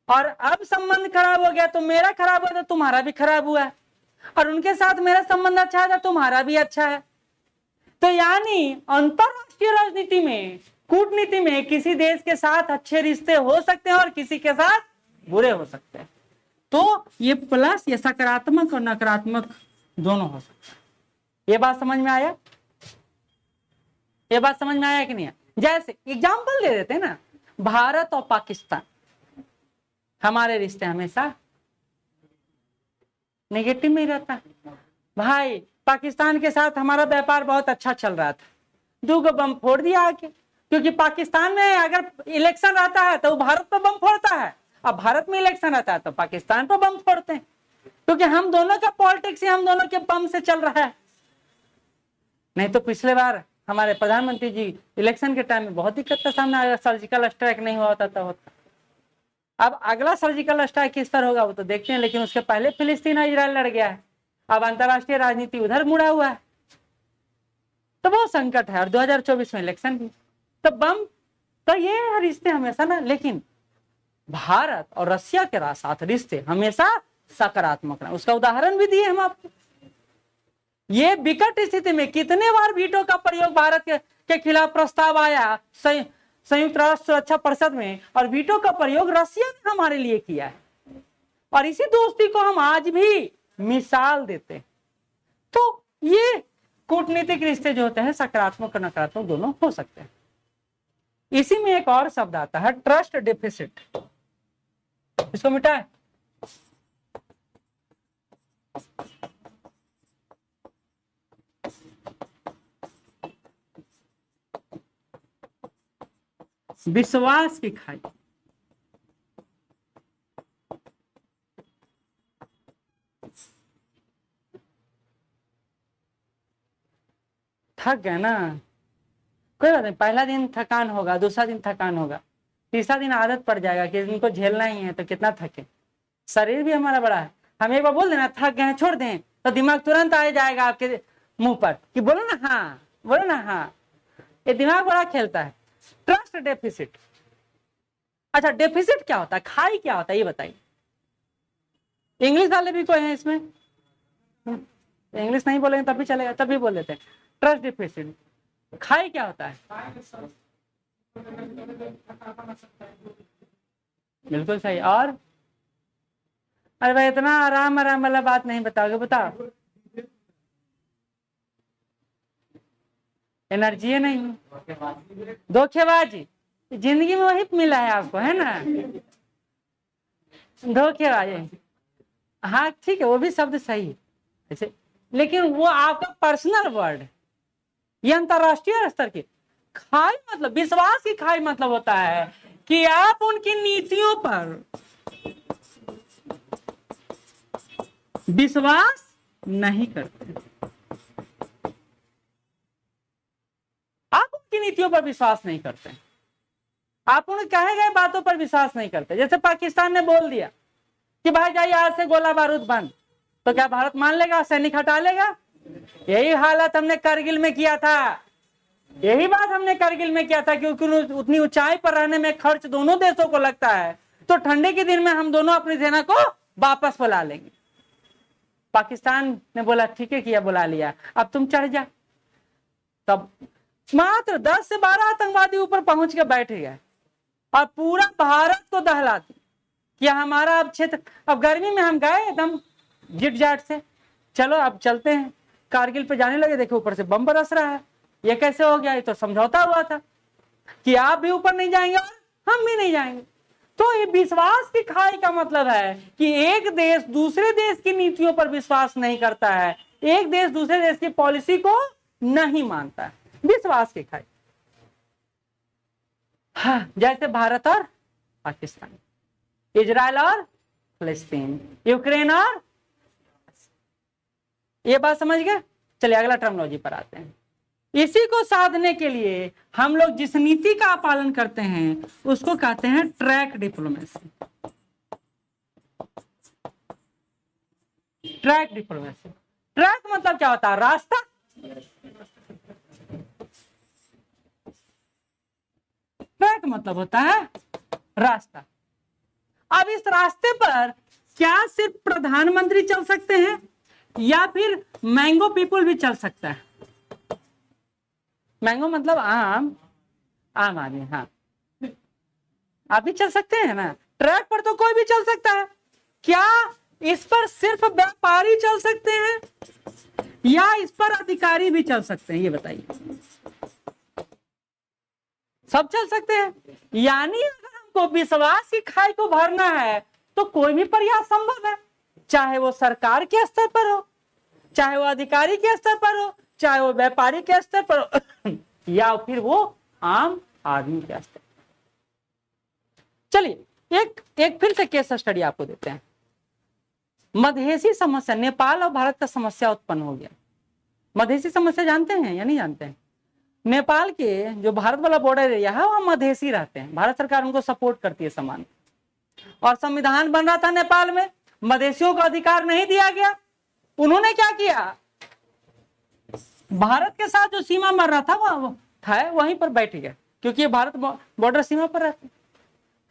और अब संबंध खराब हो गया तो मेरा खराब हुआ तो तुम्हारा भी खराब हुआ, और उनके साथ मेरा संबंध अच्छा है तो तुम्हारा भी अच्छा है। तो यानी अंतरराष्ट्रीय राजनीति में, कूटनीति में किसी देश के साथ अच्छे रिश्ते हो सकते हैं और किसी के साथ बुरे हो सकते हैं। तो ये प्लस, ये सकारात्मक और नकारात्मक दोनों हो सकते हैं। ये बात समझ में आया? ये बात समझ में आया कि नहीं? जैसे एग्जाम्पल दे देते हैं ना, भारत और पाकिस्तान, हमारे रिश्ते हमेशा नेगेटिव में रहता। भाई पाकिस्तान के साथ हमारा व्यापार बहुत अच्छा चल रहा था, 2 बम फोड़ दिया आके, क्योंकि पाकिस्तान में अगर इलेक्शन रहता है तो वो भारत पर बम फोड़ता है, अब भारत में इलेक्शन रहता है तो पाकिस्तान पर बम फोड़ते हैं, क्योंकि हम दोनों का पॉलिटिक्स ही हम दोनों के बम से चल रहा है। नहीं तो पिछले बार हमारे प्रधानमंत्री जी इलेक्शन के टाइम में बहुत दिक्कत का सामना आया, सर्जिकल स्ट्राइक नहीं हुआ होता होता। अब अगला सर्जिकल स्ट्राइक किस पर होगा वो तो देखते हैं, लेकिन उसके पहले फिलिस्तीन और इजराइल लड़ गया है, अब अंतरराष्ट्रीय राजनीति उधर मुड़ा हुआ है, तो वो संकट है। और 2024 में इलेक्शन भी, तो बम, तो ये रिश्ते हमेशा ना, लेकिन भारत और रशिया के साथ रिश्ते हमेशा सकारात्मक रहे, उसका उदाहरण भी दिए हम आपको। ये विकट स्थिति में कितने बार वीटो का प्रयोग भारत के खिलाफ प्रस्ताव आया संयुक्त राष्ट्र सुरक्षा परिषद में, और वीटो का प्रयोग रशिया ने हमारे लिए किया है, और इसी दोस्ती को हम आज भी मिसाल देते हैं। तो ये कूटनीतिक रिश्ते जो होते हैं सकारात्मक और नकारात्मक दोनों हो सकते हैं। इसी में एक और शब्द आता है ट्रस्ट डेफिसिट, इसको मिटाए। विश्वास की खाई, थक गए ना, कोई बात नहीं, पहला दिन थकान होगा, दूसरा दिन थकान होगा, तीसरा दिन आदत पड़ जाएगा कि इनको झेलना ही है, तो कितना थके। शरीर भी हमारा बड़ा है, हम एक बार बोल देना थक गए छोड़ दें तो दिमाग तुरंत आ जाएगा आपके मुंह पर कि बोलो ना हाँ, बोलो ना हाँ, ये दिमाग बड़ा खेलता है। ट्रस्ट डेफिसिट, अच्छा डेफिसिट क्या होता है, खाई क्या होता है ये बताइए। इंग्लिश वाले भी कोई है इसमें, इंग्लिश नहीं बोलेंगे तब भी चलेगा, तब भी बोल देते हैं। ट्रस्ट डेफिसिट, खाई क्या होता है? बिल्कुल सही। और अरे भाई इतना आराम आराम वाला बात नहीं बताओगे, बताओ। एनर्जी नहीं, धोखेबाजी, जिंदगी में वही मिला है आपको, है ना, धोखेबाजी। हाँ ठीक है, वो भी शब्द सही है, लेकिन वो आपका पर्सनल वर्ड है, ये अंतरराष्ट्रीय स्तर की खाई मतलब, विश्वास की खाई मतलब होता है कि आप उनकी नीतियों पर विश्वास नहीं करते, आप उनकी नीतियों पर विश्वास नहीं करते, आप उन्हें कहे गए बातों पर विश्वास नहीं करते। जैसे पाकिस्तान ने बोल दिया कि भाई जाइए आज से गोला बारूद बंद, तो क्या भारत मान लेगा, सैनिक हटा लेगा? यही हालत हमने करगिल में किया था, यही बात हमने करगिल में किया था, क्योंकि उतनी ऊंचाई पर रहने में खर्च दोनों देशों को लगता है, तो ठंडे के दिन में हम दोनों अपनी सेना को वापस बुला लेंगे। पाकिस्तान ने बोला ठीक है किया, बुला लिया, अब तुम चढ़ जा। तब मात्र 10 से 12 आतंकवादी ऊपर पहुंच के बैठ गए और पूरा भारत को दहला दी कि हमारा अब क्षेत्र। अब गर्मी में हम गए एकदम जिट जाट से, चलो अब चलते हैं, कारगिल पे जाने लगे, देखो ऊपर से बम बरस रहा है, ये कैसे हो गया? ये तो समझौता हुआ था कि आप भी ऊपर नहीं जाएंगे और हम भी नहीं जाएंगे। तो ये विश्वास की खाई का मतलब है कि एक देश दूसरे देश की नीतियों पर विश्वास नहीं करता है, एक देश दूसरे देश की पॉलिसी को नहीं मानता है, विश्वास की खाई। हाँ, जैसे भारत और पाकिस्तान, इजराइल और फिलिस्तीन, यूक्रेन और, ये बात समझ गए? चलिए अगला टर्मिनोलॉजी पर आते हैं। इसी को साधने के लिए हम लोग जिस नीति का पालन करते हैं उसको कहते हैं track diplomacy. Track diplomacy, track मतलब क्या होता है? रास्ता। ट्रैक मतलब होता है रास्ता। अब इस रास्ते पर क्या सिर्फ प्रधानमंत्री चल सकते हैं या फिर मैंगो पीपल भी चल सकता है? मैंगो मतलब आम, आम आदमी, हाँ आप भी चल सकते हैं ना। ट्रैक पर तो कोई भी चल सकता है, क्या इस पर सिर्फ व्यापारी चल सकते हैं या इस पर अधिकारी भी चल सकते हैं? ये बताइए। सब चल सकते हैं। यानी अगर हमको विश्वास की खाई को भरना है तो कोई भी प्रयास संभव है, चाहे वो सरकार के स्तर पर हो, चाहे वो अधिकारी के स्तर पर हो, चाहे वो व्यापारी के स्तर पर हो या फिर वो आम आदमी के स्तर। चलिए एक फिर से केस स्टडी आपको देते हैं। मधेसी समस्या, नेपाल और भारत का समस्या उत्पन्न हो गया। मधेसी समस्या जानते हैं या नहीं जानते हैं? नेपाल के जो भारत वाला बॉर्डर एरिया है वहां मधेसी रहते हैं, भारत सरकार उनको सपोर्ट करती है समान। और संविधान बन रहा था नेपाल में, मधेसियों को अधिकार नहीं दिया गया। उन्होंने क्या किया, भारत के साथ जो सीमा मर रहा था वो था वहीं पर बैठ गया, क्योंकि ये भारत बॉर्डर सीमा पर रहते।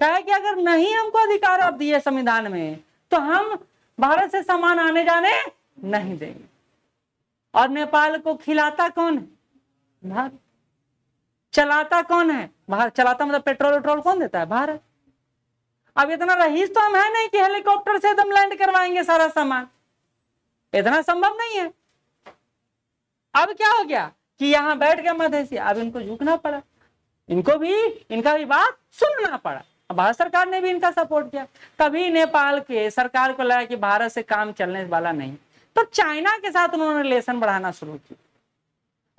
कहा कि अगर नहीं हमको अधिकार आप दिए संविधान में तो हम भारत से सामान आने जाने नहीं देंगे। और नेपाल को खिलाता कौन है? भारत। चलाता कौन है? भारत। चलाता मतलब पेट्रोल कौन देता है? भारत। अब इतना रईस तो हम है नहीं कि हेलीकॉप्टर से एकदम लैंड करवाएंगे सारा सामान, इतना संभव नहीं है। अब क्या हो गया कि यहां बैठ गए मधेसी, अब इनको झुकना पड़ा, इनको भी इनका भी बात सुनना पड़ा। भारत सरकार ने भी इनका सपोर्ट किया। तभी नेपाल के सरकार को लगा कि भारत से काम चलने वाला नहीं, तो चाइना के साथ उन्होंने रिलेशन बढ़ाना शुरू किया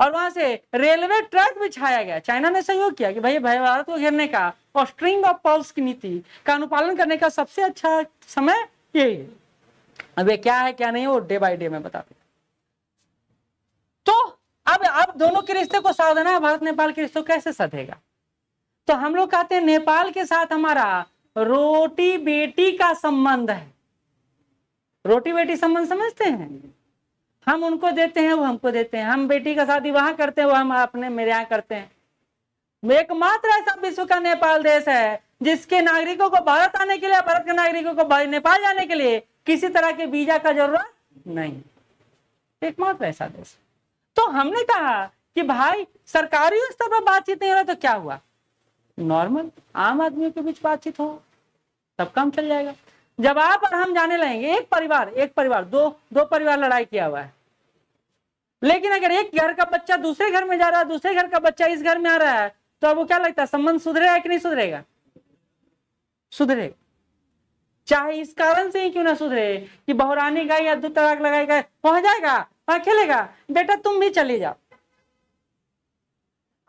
और वहां से रेलवे ट्रैक बिछाया गया। चाइना ने सहयोग किया कि भाई भारत को घेरने का और स्ट्रिंग ऑफ पर्ल्स की नीति का अनुपालन करने का सबसे अच्छा समय यही है। अब ये क्या है क्या नहीं वो डे बाय डे में बताते। तो अब दोनों के रिश्ते को साधना है, भारत नेपाल के रिश्ते कैसे सधेगा? तो हम लोग कहते हैं नेपाल के साथ हमारा रोटी बेटी का संबंध है। रोटी बेटी संबंध समझते हैं? हम उनको देते हैं वो हमको देते हैं, हम बेटी का शादी वहां करते हैं वो हम अपने मेरे यहाँ करते हैं। एकमात्र ऐसा विश्व का नेपाल देश है जिसके नागरिकों को भारत आने के लिए, भारत के नागरिकों को नेपाल जाने के लिए किसी तरह के वीजा का जरूरत नहीं, एकमात्र ऐसा देश। तो हमने कहा कि भाई सरकारी स्तर पर बातचीत नहीं हो रहा तो क्या हुआ, नॉर्मल आम आदमियों के बीच बातचीत हो, सब काम चल जाएगा। जब आप और हम जाने लगेंगे, एक परिवार दो परिवार लड़ाई किया हुआ है, लेकिन अगर एक घर का बच्चा दूसरे घर में जा रहा है, दूसरे घर का बच्चा इस घर में आ रहा है, तो अब वो क्या लगता है, संबंध सुधरेगा कि नहीं सुधरेगा? सुधरेगा। चाहे इस कारण से ही क्यों ना सुधरे कि बहुरानी गाय या दो तलाक लगाएगा, पहुंच जाएगा वहां खेलेगा, बेटा तुम भी चले जाओ।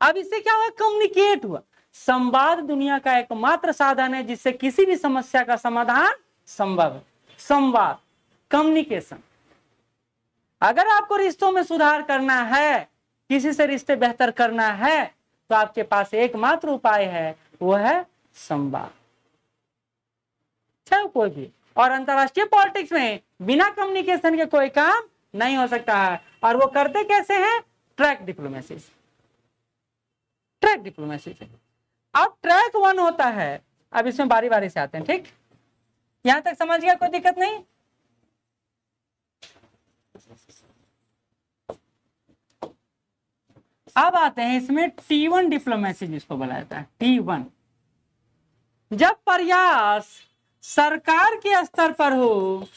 अब इससे क्या हुआ, कम्युनिकेट हुआ। संवाद दुनिया का एकमात्र साधन है जिससे किसी भी समस्या का समाधान संभव है। संवाद, कम्युनिकेशन। अगर आपको रिश्तों में सुधार करना है, किसी से रिश्ते बेहतर करना है, तो आपके पास एकमात्र उपाय है, वो है संवाद, चाहे कोई भी। और अंतरराष्ट्रीय पॉलिटिक्स में बिना कम्युनिकेशन के कोई काम नहीं हो सकता है। और वो करते कैसे हैं? ट्रैक डिप्लोमेसी से। ट्रैक डिप्लोमेसी से। अब ट्रैक 1 होता है, अब इसमें बारी बारी से आते हैं, ठीक? यहां तक समझ गया, कोई दिक्कत नहीं? अब आते हैं इसमें T1 डिप्लोमेसी जिसको बोला जाता है, T1। जब प्रयास सरकार के स्तर पर हो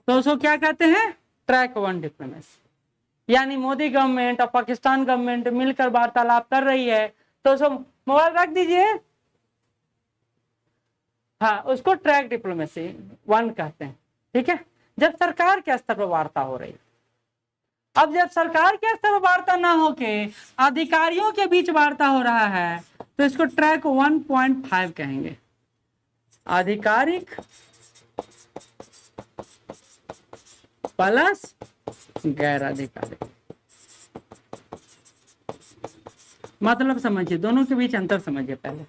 तो उसको क्या कहते हैं? Track 1 diplomacy. यानी मोदी गवर्नमेंट और पाकिस्तान गवर्नमेंट मिलकर वार्तालाप कर रही है, तो उसको मोबाइल रख दीजिए, हाँ, उसको ट्रैक डिप्लोमेसी 1 कहते हैं, ठीक है? जब सरकार के स्तर पर वार्ता हो रही है। अब जब सरकार के स्तर पर वार्ता ना होके अधिकारियों के बीच वार्ता हो रहा है, तो इसको ट्रैक 1.5 कहेंगे, आधिकारिक प्लस गैर आधिकारिक। मतलब समझिए, दोनों के बीच अंतर समझिए। पहले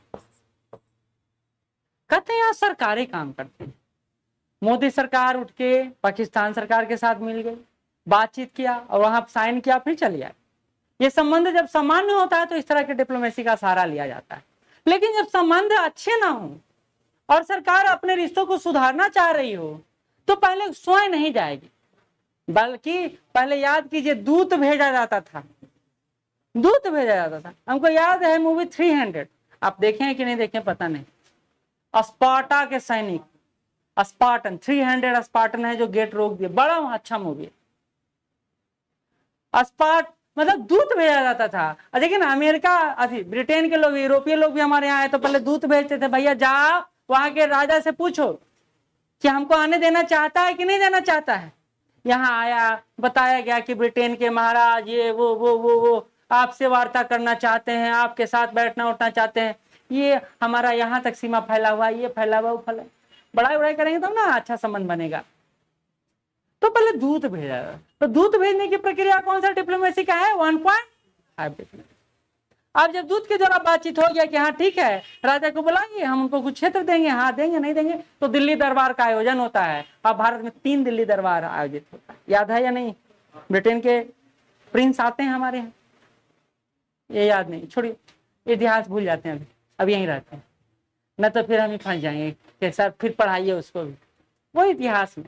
कहते हैं यहाँ सरकारें काम करती हैं। मोदी सरकार उठ के पाकिस्तान सरकार के साथ मिल गई, बातचीत किया और वहां साइन किया, फिर चली आई। ये संबंध जब सामान्य होता है तो इस तरह के डिप्लोमेसी का सहारा लिया जाता है। लेकिन जब संबंध अच्छे ना हो और सरकार अपने रिश्तों को सुधारना चाह रही हो, तो पहले स्वयं नहीं जाएगी, बल्कि पहले याद कीजिए दूत भेजा जाता था। दूत भेजा जाता था। हमको याद है मूवी 300, आप देखे हैं कि नहीं देखे पता नहीं। स्पार्टा के सैनिक, स्पार्टन, 300 स्पार्टन है जो गेट रोक दिए, बड़ा अच्छा मूवी है। स्पार्ट मतलब दूत भेजा जाता था। और देखिए ना, अमेरिका ब्रिटेन के लोग, यूरोपीय लोग भी हमारे यहाँ आए तो पहले दूत भेजते थे, भैया जाओ वहां के राजा से पूछो कि हमको आने देना चाहता है कि नहीं देना चाहता है। यहाँ आया, बताया गया कि ब्रिटेन के महाराज ये वो आपसे वार्ता करना चाहते हैं, आपके साथ बैठना उठना चाहते हैं, ये हमारा यहाँ तक सीमा फैला हुआ, ये फैला हुआ, वो फैला, बड़ाई करेंगे तो ना अच्छा संबंध बनेगा। तो पहले दूत भेजा। तो दूत भेजने की प्रक्रिया कौन सा डिप्लोमेसी का है? 1.5। अब जब दूत के द्वारा बातचीत हो गया कि हाँ ठीक है, राजा को बुलाएंगे, हम उनको कुछ क्षेत्र देंगे, हाँ देंगे नहीं देंगे, तो दिल्ली दरबार का आयोजन होता है। अब भारत में 3 दिल्ली दरबार आयोजित होता है, याद है या नहीं? ब्रिटेन के प्रिंस आते हैं हमारे यहाँ, ये याद नहीं, छोड़िए, इतिहास भूल जाते हैं, अब यहीं रहते हैं, न तो फिर हम ही फंस जाएंगे कि सर फिर पढ़ाइए उसको भी, वो इतिहास में।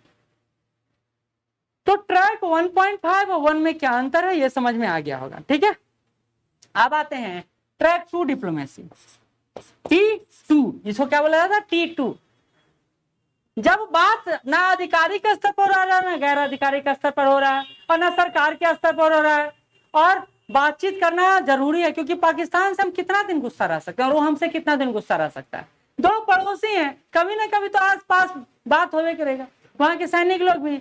तो ट्रैक 1.5 और 1 में क्या अंतर है ये समझ में आ गया होगा, ठीक है। अब आते हैं ट्रैक 2 डिप्लोमेसी, T2, जिसको क्या बोला जाता है? T2। जब बात ना आधिकारिक स्तर पर हो रहा है, ना गैर आधिकारिक स्तर पर हो रहा है, और ना सरकार के स्तर पर हो रहा है, और बातचीत करना जरूरी है, क्योंकि पाकिस्तान से हम कितना दिन गुस्सा रह सकते हैं और वो हमसे कितना दिन गुस्सा रह सकता है। 2 पड़ोसी हैं, कभी ना कभी तो आस पास बात होवे करेगा। वहां के सैनिक लोग भी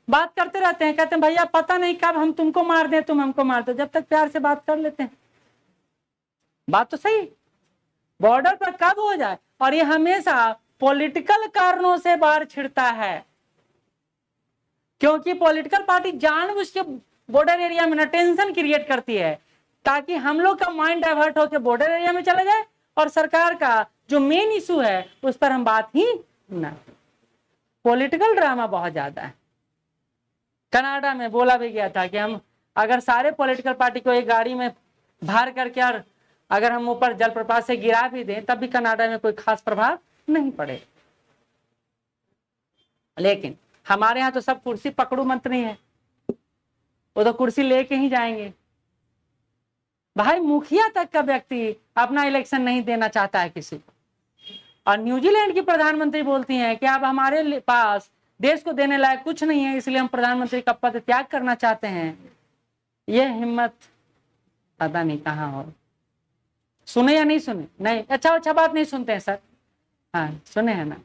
बात करते रहते हैं, कहते हैं भैया पता नहीं कब हम तुमको मार दें, तुम हमको मार दो, जब तक प्यार से बात कर लेते हैं। बात तो सही, बॉर्डर पर कब हो जाए, और ये हमेशा पॉलिटिकल कारणों से बाहर छिड़ता है, क्योंकि पॉलिटिकल पार्टी जानबूझ के बॉर्डर एरिया में ना टेंशन क्रिएट करती है, ताकि हम लोग का माइंड डाइवर्ट होकर बॉर्डर एरिया में चला जाए, और सरकार का जो मेन इशू है उस पर हम बात ही ना। पॉलिटिकल ड्रामा बहुत ज्यादा है। कनाडा में बोला भी गया था कि हम अगर सारे पॉलिटिकल पार्टी को एक गाड़ी में भार करके और अगर हम ऊपर जलप्रपात से गिरा भी दें तब भी कनाडा में कोई खास प्रभाव नहीं पड़े। लेकिन हमारे यहाँ तो सब कुर्सी पकड़ू मंत्री है, वो तो कुर्सी लेके ही जाएंगे। भाई मुखिया तक का व्यक्ति अपना इलेक्शन नहीं देना चाहता है किसी को, और न्यूजीलैंड की प्रधानमंत्री बोलती हैं कि अब हमारे पास देश को देने लायक कुछ नहीं है, इसलिए हम प्रधानमंत्री का पद त्याग करना चाहते हैं। यह हिम्मत पता नहीं कहाँ हो। सुने या नहीं सुने? नहीं, अच्छा बात नहीं सुनते हैं सर। हाँ सुने हैं ना।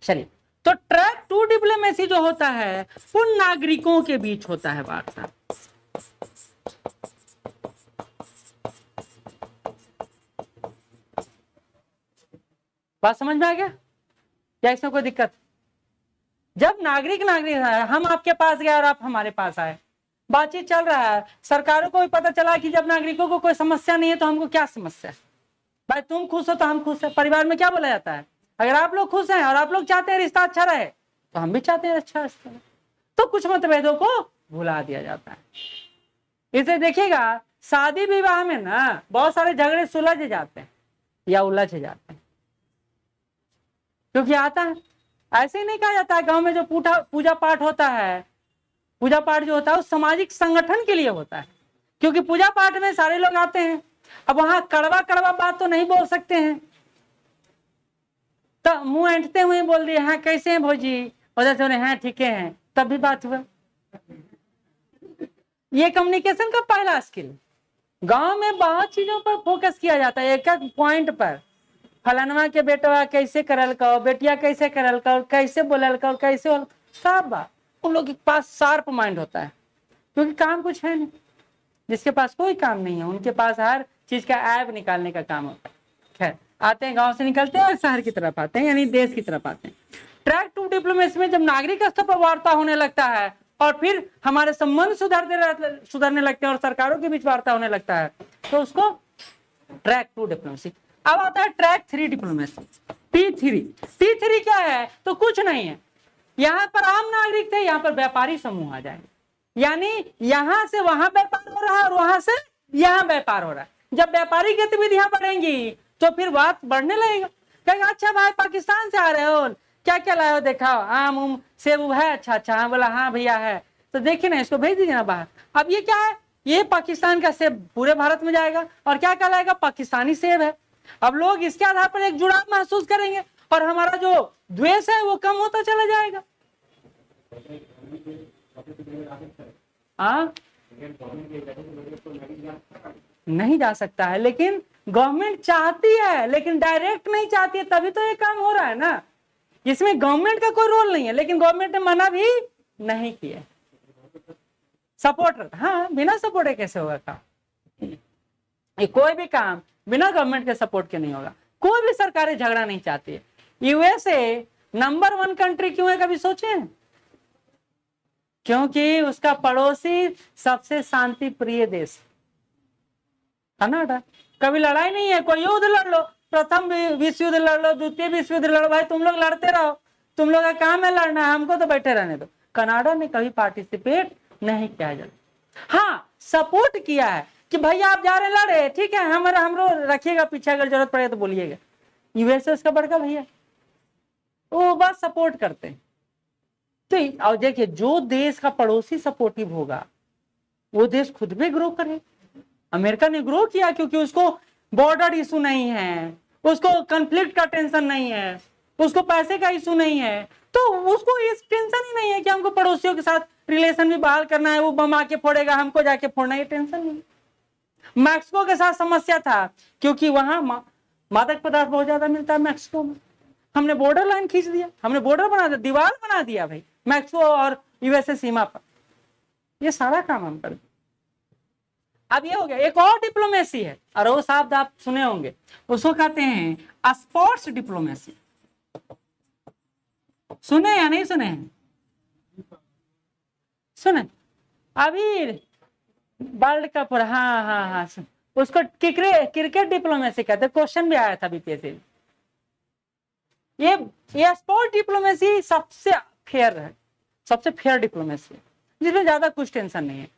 चलिए, तो ट्रैक 2 डिप्लोमेसी जो होता है वो नागरिकों के बीच होता है वार्ता। बात समझ में आ गया क्या? इसमें कोई दिक्कत? जब नागरिक हम आपके पास गए और आप हमारे पास आए, बातचीत चल रहा है, सरकारों को भी पता चला कि जब नागरिकों को कोई समस्या नहीं है तो हमको क्या समस्या है। भाई तुम खुश हो तो हम खुश है। परिवार में क्या बोला जाता है? अगर आप लोग खुश हैं और आप लोग चाहते हैं रिश्ता अच्छा रहे तो हम भी चाहते हैं अच्छा रिश्ता रहे। तो कुछ मतभेदों को भुला दिया जाता है। इसे देखिएगा, शादी विवाह में ना बहुत सारे झगड़े सुलझ जाते हैं या उलझ जाते हैं, क्योंकि आता है। ऐसे ही नहीं कहा जाता है गांव में जो पूजा पाठ होता है, पूजा पाठ जो होता है वो सामाजिक संगठन के लिए होता है, क्योंकि पूजा पाठ में सारे लोग आते हैं। अब वहां कड़वा कड़वा बात तो नहीं बोल सकते हैं, तो मुंह ऐंठते हुए बोल दिए हाँ कैसे हैं भौजी, उधर से उन्हें हाँ ठीक है, तब भी बात हुआ। ये कम्युनिकेशन का पहला स्किल। गांव में बहुत चीजों पर फोकस किया जाता है, एक एक पॉइंट पर। फलानवा के बेटवा कैसे करल का, बेटिया कैसे करल का, कैसे बोलल का, कैसे सब बात उन लोग के पास शार्प माइंड होता है, क्योंकि काम कुछ है नहीं। जिसके पास कोई काम नहीं है उनके पास हर चीज का ऐप निकालने का काम होता है। खैर, आते हैं गांव से निकलते हैं और शहर की तरफ आते हैं, यानी देश की तरफ आते हैं। ट्रैक 2 डिप्लोमेसी में जब नागरिक स्तर पर वार्ता होने लगता है और फिर हमारे संबंध सुधरने लगते हैं और सरकारों के बीच वार्ता होने लगता है, तो उसको ट्रैक 2 डिप्लोमेसी। अब आता है ट्रैक 3 डिप्लोमेसी, T3 क्या है? तो कुछ नहीं है, यहाँ पर आम नागरिक थे, यहाँ पर व्यापारी समूह आ जाएंगे, यानी यहां से वहां व्यापार हो रहा है और वहां से यहाँ व्यापार हो रहा है। जब व्यापारी गतिविधियां बढ़ेंगी तो फिर बात बढ़ने लगेगा। कहेंगे अच्छा भाई पाकिस्तान से आ रहे हो, क्या क्या लाए हो, दिखाओ, आम उम सेब है, अच्छा हाँ, बोला हाँ भैया है, तो देखिए ना इसको भेज दीजिए ना बाहर। अब ये क्या है? ये पाकिस्तान का सेब पूरे भारत में जाएगा और क्या कहलाएगा? पाकिस्तानी सेब है। अब लोग इसके आधार पर एक जुड़ाव महसूस करेंगे और हमारा जो द्वेष है वो कम होता चला जाएगा। नहीं जा सकता है, लेकिन गवर्नमेंट चाहती है, लेकिन डायरेक्ट नहीं चाहती है, तभी तो ये काम हो रहा है ना। इसमें गवर्नमेंट का कोई रोल नहीं है, लेकिन गवर्नमेंट ने मना भी नहीं किया। सपोर्ट, हाँ, बिना सपोर्ट कैसे होगा काम? ये कोई भी काम बिना गवर्नमेंट के सपोर्ट के नहीं होगा। कोई भी सरकारें झगड़ा नहीं चाहती है। यूएसए नंबर 1 कंट्री क्यों है, कभी सोचे? क्योंकि उसका पड़ोसी सबसे शांति प्रिय देश कनाडा। कभी लड़ाई नहीं है, कोई युद्ध लड़ लो, प्रथम विश्व युद्ध लड़ लो, द्वितीय विश्व युद्ध लड़ लो, भाई तुम लोग लड़ते रहो, तुम लोग का काम है लड़ना, हमको तो बैठे रहने दो। कनाडा ने कभी पार्टिसिपेट नहीं किया है। हाँ, सपोर्ट किया है कि भाई आप जा रहे लड़े, ठीक है, हमरो रखिएगा पीछे, अगर जरूरत पड़े तो बोलिएगा। यूएसए उसका बड़का भैया, वो बस सपोर्ट करते हैं। तो और देखिए, जो देश का पड़ोसी सपोर्टिव होगा वो देश खुद भी ग्रो करे। अमेरिका ने ग्रो किया क्योंकि उसको बॉर्डर इशू नहीं है, उसको कॉन्फ्लिक्ट का टेंशन नहीं है, उसको पैसे का इशू नहीं है, तो उसको इस टेंशन ही नहीं है कि हमको पड़ोसियों के साथ रिलेशन भी बहाल करना है, वो बम आके फोड़ेगा, हमको जाके फोड़ना, ये टेंशन नहीं। मैक्सिको के साथ समस्या था क्योंकि वहां मादक पदार्थ बहुत ज्यादा मिलता है मैक्सिको में। हमने बॉर्डर लाइन खींच दिया, हमने बॉर्डर बना दिया, दीवार बना दिया भाई मैक्सिको और यूएसए सीमा पर। ये सारा काम हम कर। अब ये हो गया। एक और डिप्लोमेसी है, और वो शब्द आप सुने होंगे, उसको कहते हैं स्पोर्ट्स डिप्लोमेसी। सुने या नहीं सुने? सुने। अभी वर्ल्ड कप, हाँ हाँ हाँ, उसको क्रिकेट डिप्लोमेसी कहते हैं। क्वेश्चन भी आया था बीपीएससी। ये स्पोर्ट डिप्लोमेसी सबसे फेयर है, सबसे फेयर डिप्लोमेसी है, जिसमें ज्यादा कुछ टेंशन नहीं है।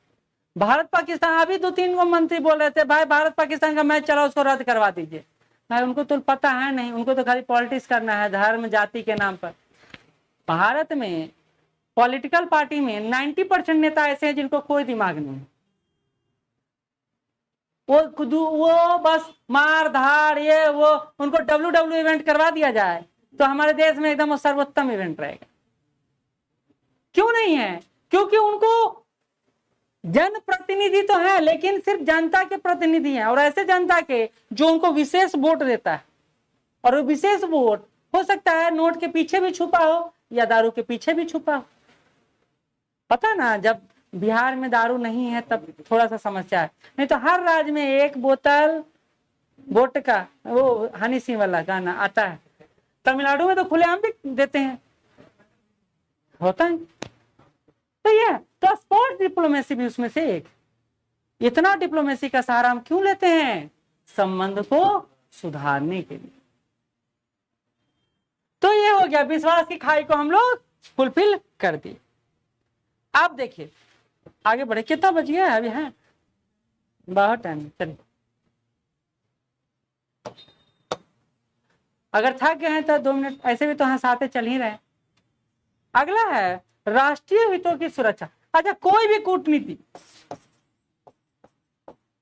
भारत पाकिस्तान, अभी 2-3 गो मंत्री बोल रहे थे भाई भारत पाकिस्तान का मैच चला, उसको रद्द करवा दीजिए। भाई उनको तो पता है नहीं, उनको तो खाली पॉलिटिक्स करना है, धर्म जाति के नाम पर। भारत में पॉलिटिकल पार्टी में 90% नेता ऐसे हैं जिनको कोई दिमाग नहीं है। वो बस मार धाड़, ये वो, उनको WW इवेंट करवा दिया जाए तो हमारे देश में एकदम सर्वोत्तम इवेंट रहेगा। क्यों नहीं है? क्योंकि उनको जनप्रतिनिधि तो है, लेकिन सिर्फ जनता के प्रतिनिधि हैं, और ऐसे जनता के जो उनको विशेष वोट देता है। और वो विशेष वोट हो सकता है नोट के पीछे भी छुपा हो या दारू के पीछे भी छुपा हो। पता ना, जब बिहार में दारू नहीं है तब थोड़ा सा समस्या है, नहीं तो हर राज्य में 1 बोतल वोट का, वो हनी सिंह वाला गाना आता है। तमिलनाडु में तो खुलेआम भी देते हैं, होता है। तो ये तो स्पोर्ट्स डिप्लोमेसी भी उसमें से एक। इतना डिप्लोमेसी का सहारा हम क्यों लेते हैं? संबंध को सुधारने के लिए। तो ये हो गया, विश्वास की खाई को हम लोग फुलफिल कर दिए। आप देखिए आगे बढ़े, कितना बज गया है अभी? है बहुत टाइम। चलिए, अगर थक गए हैं तो 2 मिनट, ऐसे भी तो हंसाते चल ही रहे। अगला है राष्ट्रीय हितों की सुरक्षा। अच्छा, कोई भी कूटनीति,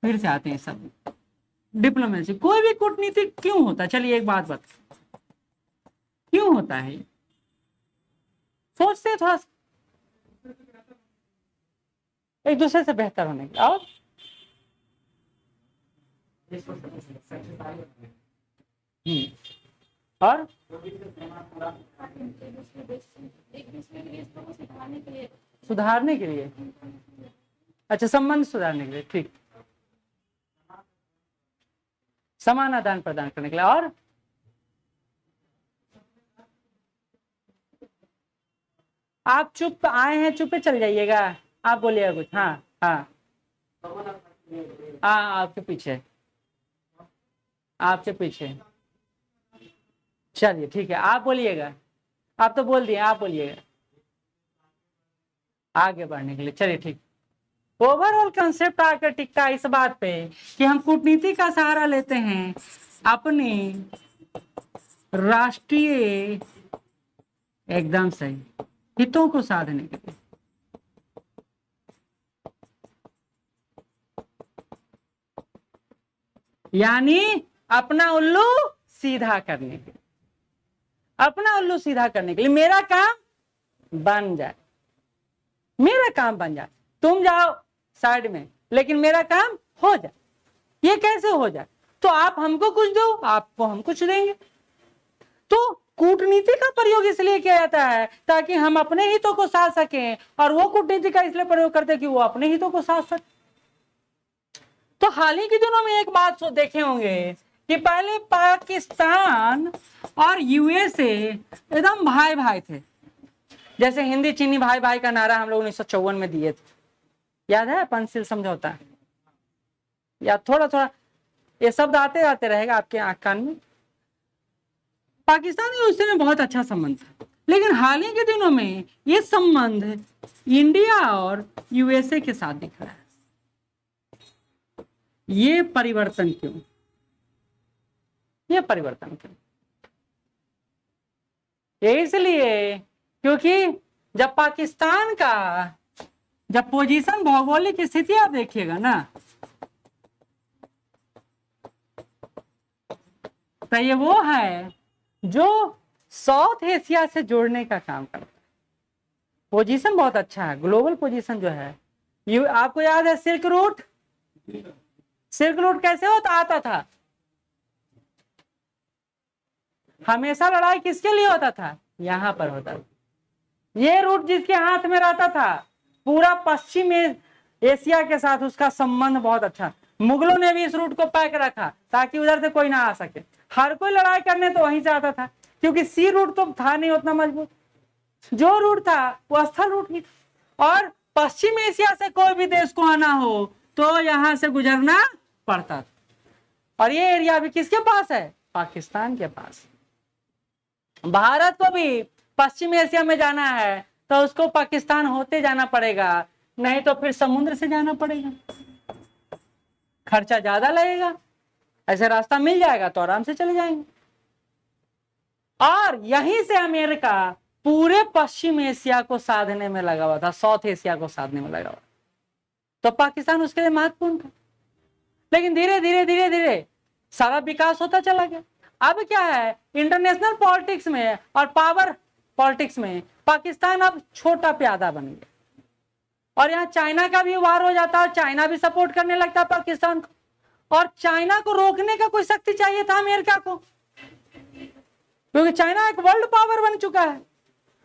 फिर से आते हैं सब डिप्लोमेसी। कोई भी कूटनीति क्यों होता है? चलिए एक बात बता, क्यों होता है? सोचते थोड़ा एक दूसरे से बेहतर होने की। और और सुधारने के लिए, अच्छा, संबंध सुधारने के लिए, ठीक, समान आदान प्रदान करने के लिए। और आप चुप आए हैं, चुप पे चल जाइएगा, आप बोलिएगा कुछ। हाँ हाँ हाँ, आपके पीछे, आपके पीछे। चलिए ठीक है, आप बोलिएगा। आप तो बोल दिए, आप बोलिएगा आगे बढ़ने के लिए। चलिए ठीक। ओवरऑल कंसेप्ट आकर टिकता इस बात पे कि हम कूटनीति का सहारा लेते हैं अपने राष्ट्रीय, एकदम सही, हितों को साधने के लिए। यानी अपना उल्लू सीधा करने के लिए, अपना उल्लू सीधा करने के लिए, मेरा काम बन जाए, मेरा काम बन जाए। तुम जाओ साइड में, लेकिन मेरा काम हो जाए। ये कैसे हो जाए? तो आप हमको कुछ दो, आपको हम कुछ देंगे। तो कूटनीति का प्रयोग इसलिए किया जाता है ताकि हम अपने हितों को साध सकें, और वो कूटनीति का इसलिए प्रयोग करते हैं कि वो अपने हितों को साध सके। तो हाल ही के दिनों में एक बात देखे होंगे कि पहले पाकिस्तान और यूएसए एकदम भाई भाई थे। जैसे हिंदी चीनी भाई भाई का नारा हम लोग 1954 में दिए थे, याद है? पंचशील समझौता, या थोड़ा थोड़ा ये शब्द आते आते रहेगा आपके आंख कान में। पाकिस्तान और यूएसए में बहुत अच्छा संबंध था, लेकिन हाल ही के दिनों में ये संबंध इंडिया और यूएसए के साथ दिख रहा है। ये परिवर्तन क्यों? ये परिवर्तन क्यों? ये इसलिए क्योंकि जब पाकिस्तान का जब पोजीशन, भौगोलिक स्थिति आप देखिएगा ना, तो ये वो है जो साउथ एशिया से जोड़ने का काम करता है। पोजीशन बहुत अच्छा है, ग्लोबल पोजीशन जो है। आपको याद है सिल्क रूट? सिल्क रूट कैसे आता था? हमेशा लड़ाई किसके लिए होता था? यहां पर होता था। ये रूट जिसके हाथ में रहता था, पूरा पश्चिम एशिया के साथ उसका संबंध बहुत अच्छा। मुगलों ने भी इस रूट को पैक रखा ताकि उधर से कोई ना आ सके। हर कोई लड़ाई करने तो वहीं से आता था, क्योंकि सी रूट तो था नहीं उतना मजबूत। जो रूट था वो स्थल रूट ही था, और पश्चिम एशिया से कोई भी देश को आना हो तो यहां से गुजरना पड़ता था। और ये एरिया भी किसके पास है? पाकिस्तान के पास। भारत को भी पश्चिम एशिया में जाना है तो उसको पाकिस्तान होते जाना पड़ेगा, नहीं तो फिर समुद्र से जाना पड़ेगा, खर्चा ज्यादा लगेगा। ऐसे रास्ता मिल जाएगा तो आराम से चले जाएंगे। और यहीं से अमेरिका पूरे पश्चिम एशिया को साधने में लगा हुआ था, साउथ एशिया को साधने में लगा हुआ, तो पाकिस्तान उसके लिए महत्वपूर्ण था। लेकिन धीरे धीरे धीरे धीरे सारा विकास होता चला गया। अब क्या है, इंटरनेशनल पॉलिटिक्स में और पावर पॉलिटिक्स में पाकिस्तान अब छोटा प्यादा बन गया, और यहाँ चाइना का भी वार हो जाता है, चाइना भी सपोर्ट करने लगता है पाकिस्तान को। और चाइना को रोकने का कोई शक्ति चाहिए था अमेरिका को, क्योंकि चाइना एक वर्ल्ड पावर बन चुका है,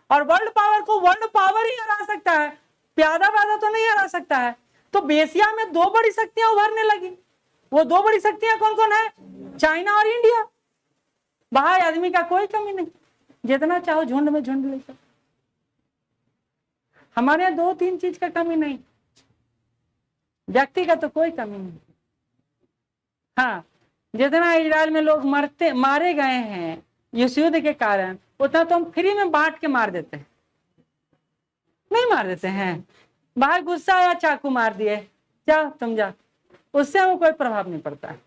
और वर्ल्ड पावर को वर्ल्ड पावर ही हरा सकता है, प्यादा प्यादा तो नहीं हरा सकता है। तो एशिया में दो बड़ी शक्तियां उभरने लगी। वो दो बड़ी शक्तियां कौन कौन है? चाइना और इंडिया। बाहर आदमी का कोई कमी नहीं, जितना चाहो झुंड में झुंड ले सकते। हमारे यहाँ दो तीन चीज का कमी नहीं, व्यक्ति का तो कोई कमी नहीं। हाँ, जितना इजराइल में लोग मारे गए हैं इस युद्ध के कारण, उतना तो हम फ्री में बांट के मार देते हैं, नहीं मार देते हैं। बाहर गुस्सा आया, चाकू मार दिए, जा तुम जा, उससे हमें कोई प्रभाव नहीं पड़ता है,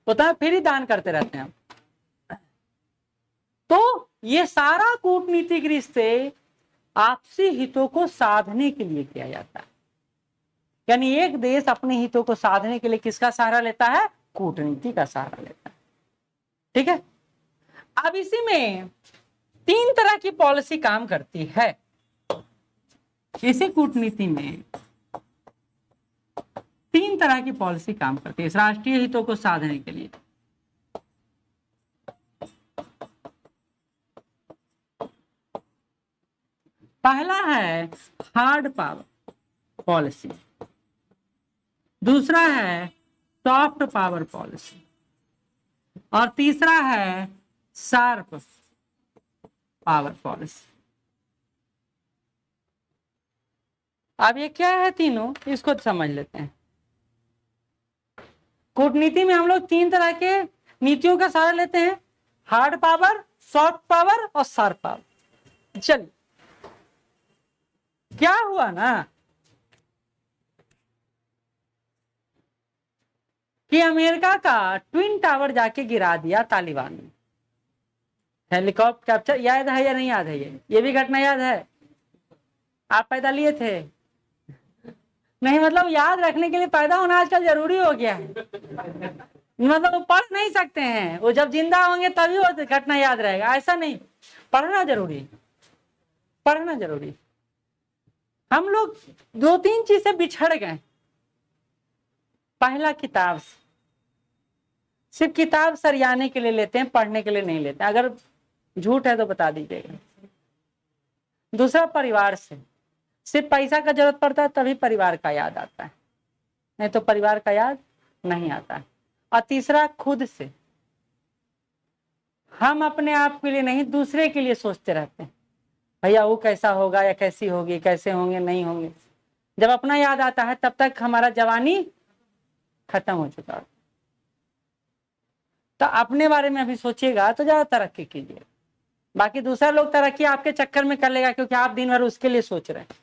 उतना फ्री दान करते रहते हैं हम। तो ये सारा कूटनीतिक रिश्ते आपसी हितों को साधने के लिए किया जाता है। यानी एक देश अपने हितों को साधने के लिए किसका सहारा लेता है? कूटनीति का सहारा लेता है। ठीक है। अब इसी में तीन तरह की पॉलिसी काम करती है। इसी कूटनीति में तीन तरह की पॉलिसी काम करती है राष्ट्रीय हितों को साधने के लिए। पहला है हार्ड पावर पॉलिसी, दूसरा है सॉफ्ट पावर पॉलिसी, और तीसरा है शार्प पावर पॉलिसी। अब ये क्या है तीनों, इसको समझ लेते हैं। कूटनीति में हम लोग तीन तरह के नीतियों का सहारा लेते हैं, हार्ड पावर, सॉफ्ट पावर और शार्प पावर। चलिए, क्या हुआ ना कि अमेरिका का ट्विन टावर जाके गिरा दिया तालिबान ने। हेलीकॉप्टर कैप्चर याद है या नहीं याद है? ये भी घटना याद है? आप पैदा लिए थे? नहीं, मतलब याद रखने के लिए पैदा होना आजकल जरूरी हो गया है। मतलब वो पढ़ नहीं सकते हैं, वो जब जिंदा होंगे तभी वो घटना याद रहेगा, ऐसा नहीं। पढ़ना जरूरी, पढ़ना जरूरी। हम लोग 2-3 चीज से बिछड़ गए। पहला, किताब से। सिर्फ किताब सरियाने के लिए लेते हैं, पढ़ने के लिए नहीं लेते। अगर झूठ है तो बता दीजिएगा। दूसरा, परिवार से। सिर्फ पैसा का जरूरत पड़ता है तभी परिवार का याद आता है, नहीं तो परिवार का याद नहीं आता है। और तीसरा, खुद से। हम अपने आप के लिए नहीं, दूसरे के लिए सोचते रहते हैं, भैया वो कैसा होगा या कैसी होगी, कैसे होंगे नहीं होंगे। जब अपना याद आता है तब तक हमारा जवानी खत्म हो चुका है। तो अपने बारे में अभी सोचिएगा तो ज्यादा तरक्की कीजिए। बाकी दूसरा लोग तरक्की आपके चक्कर में कर लेगा, क्योंकि आप दिन भर उसके लिए सोच रहे हैं।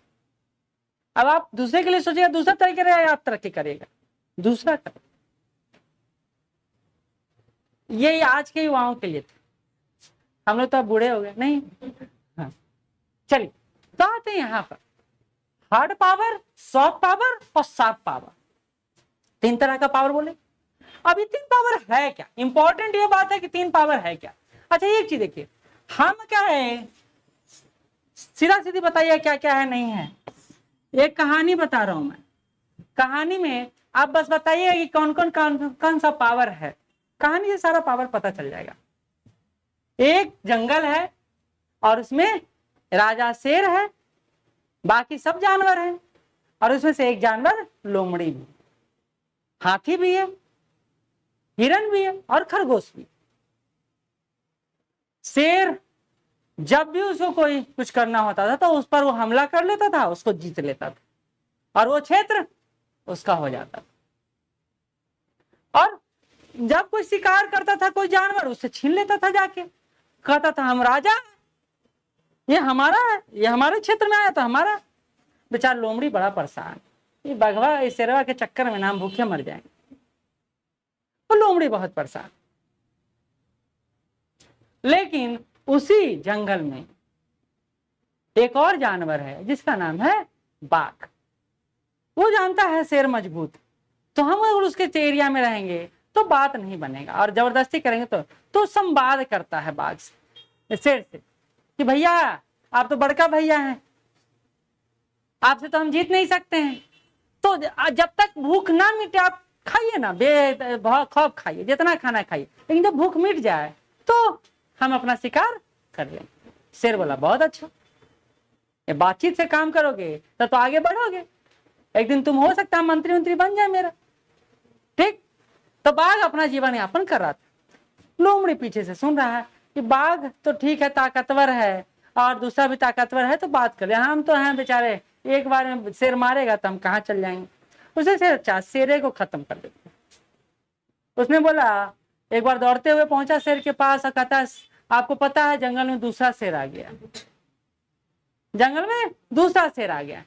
अब आप दूसरे के लिए सोचिएगा, दूसरा तरक्की करेगा, आप तरक्की करेगा, दूसरा कर। ये आज के युवाओं के लिए थे। हम लोग तो अब बूढ़े हो गए नहीं। हाँ, चलिए तो आते हैं यहां पर। हार्ड पावर, सॉफ्ट पावर और शार्प पावर, 3 तरह का पावर बोले। अब ये 3 पावर है क्या? इंपॉर्टेंट ये बात है कि 3 पावर है क्या। अच्छा, एक चीज देखिए, हम क्या है, सीधा सीधी बताइए क्या क्या है नहीं है। एक कहानी बता रहा हूं मैं। कहानी में आप बस बताइए कि कौन सा पावर है। कहानी से सारा पावर पता चल जाएगा। एक जंगल है और उसमें राजा शेर है, बाकी सब जानवर हैं, और उसमें से एक जानवर लोमड़ी भी, हाथी भी है, हिरन भी है और खरगोश भी। शेर जब भी उसको कोई कुछ करना होता था तो उस पर वो हमला कर लेता था, उसको जीत लेता था और वो क्षेत्र उसका हो जाता था। और जब कोई शिकार करता था कोई जानवर, उससे छीन लेता था जाके, कहता था हम राजा, ये हमारा है, ये हमारे क्षेत्र में आया तो हमारा। बेचारा लोमड़ी बड़ा परेशान, ये बघवा इस शेरवा के चक्कर में ना हम भूखे मर जाएंगे। वो लोमड़ी बहुत परेशान। लेकिन उसी जंगल में एक और जानवर है जिसका नाम है बाघ। वो जानता है शेर मजबूत, तो हम अगर उसके एरिया में रहेंगे तो बात नहीं बनेगा, और जबरदस्ती करेंगे तो संवाद करता है बाघ से, शेर से, कि भैया आप तो बड़का भैया हैं, आपसे तो हम जीत नहीं सकते हैं। तो जब तक भूख ना मिटे आप खाइए ना, बेखौफ खाइए, जितना खाना खाइए, लेकिन जब भूख मिट जाए तो हम अपना शिकार कर लेंगे। शेर बोला बहुत अच्छा, ये बातचीत से काम करोगे तो आगे बढ़ोगे, एक दिन तुम हो सकता है मंत्री बन जाए मेरा। ठीक, तो बाघ अपना जीवन यापन कर रहा था। लोमड़ी पीछे से सुन रहा है कि बाघ तो ठीक है, ताकतवर है, और दूसरा भी ताकतवर है, तो बात कर ले, हम तो हैं बेचारे, एक बार में शेर मारेगा तो हम कहाँ चल जाएंगे। उसे शेरे को खत्म कर देते। उसने बोला, एक बार दौड़ते हुए पहुंचा शेर के पास और कहता, आपको पता है जंगल में दूसरा शेर आ गया, जंगल में दूसरा शेर आ गया।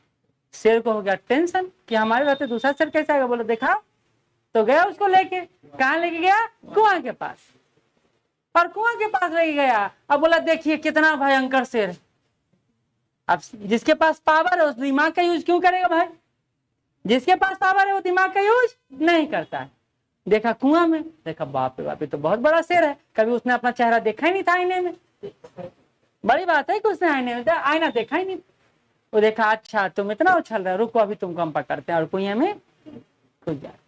शेर को हो गया टेंशन कि हमारे रहते दूसरा शेर कैसे आएगा। बोलो देखा, तो गया उसको लेके, कहाँ लेके गया, कुआं के पास, और कुआं के पास लेके गया। अब बोला देखिए कितना भयंकर शेर है। अब जिसके पास पावर है उस दिमाग का यूज क्यों करेगा भाई, जिसके पास पावर है वो दिमाग का यूज नहीं करता है। देखा कुआं में, देखा बाप रे बाप, ये तो बहुत बड़ा शेर है, कभी उसने अपना चेहरा देखा ही नहीं था आईने में। बड़ी बात है कि उसने आईने में आईना देखा ही नहीं। वो देखा, अच्छा तुम इतना उछल रहे हो, रुको अभी तुमको हम पकड़ते हैं, और कुएं में कूद जाए।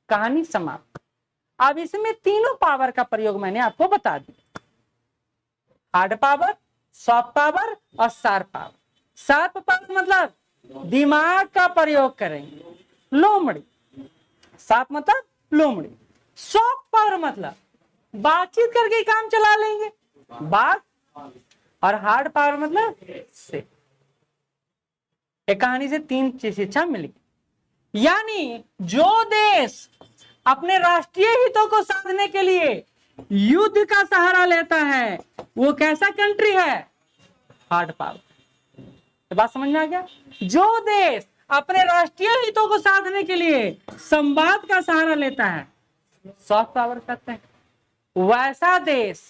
कहानी समाप्त। अब इसमें तीनों पावर का प्रयोग मैंने आपको बता दिया, हार्ड पावर, सॉफ्ट पावर और शार्प पावर। शार्प पावर मतलब दिमाग का प्रयोग करेंगे, लोमड़ी। शार्प मतलब लोमड़ी। सॉफ्ट पावर मतलब बातचीत करके काम चला लेंगे, बात। और हार्ड पावर मतलब से। एक कहानी से 3 चीज शिक्षा मिली। यानी जो देश अपने राष्ट्रीय हितों को साधने के लिए युद्ध का सहारा लेता है वो कैसा कंट्री है, हार्ड पावर। बात समझ में आ गया। जो देश अपने राष्ट्रीय हितों को साधने के लिए संवाद का सहारा लेता है सॉफ्ट पावर कहते हैं। वैसा देश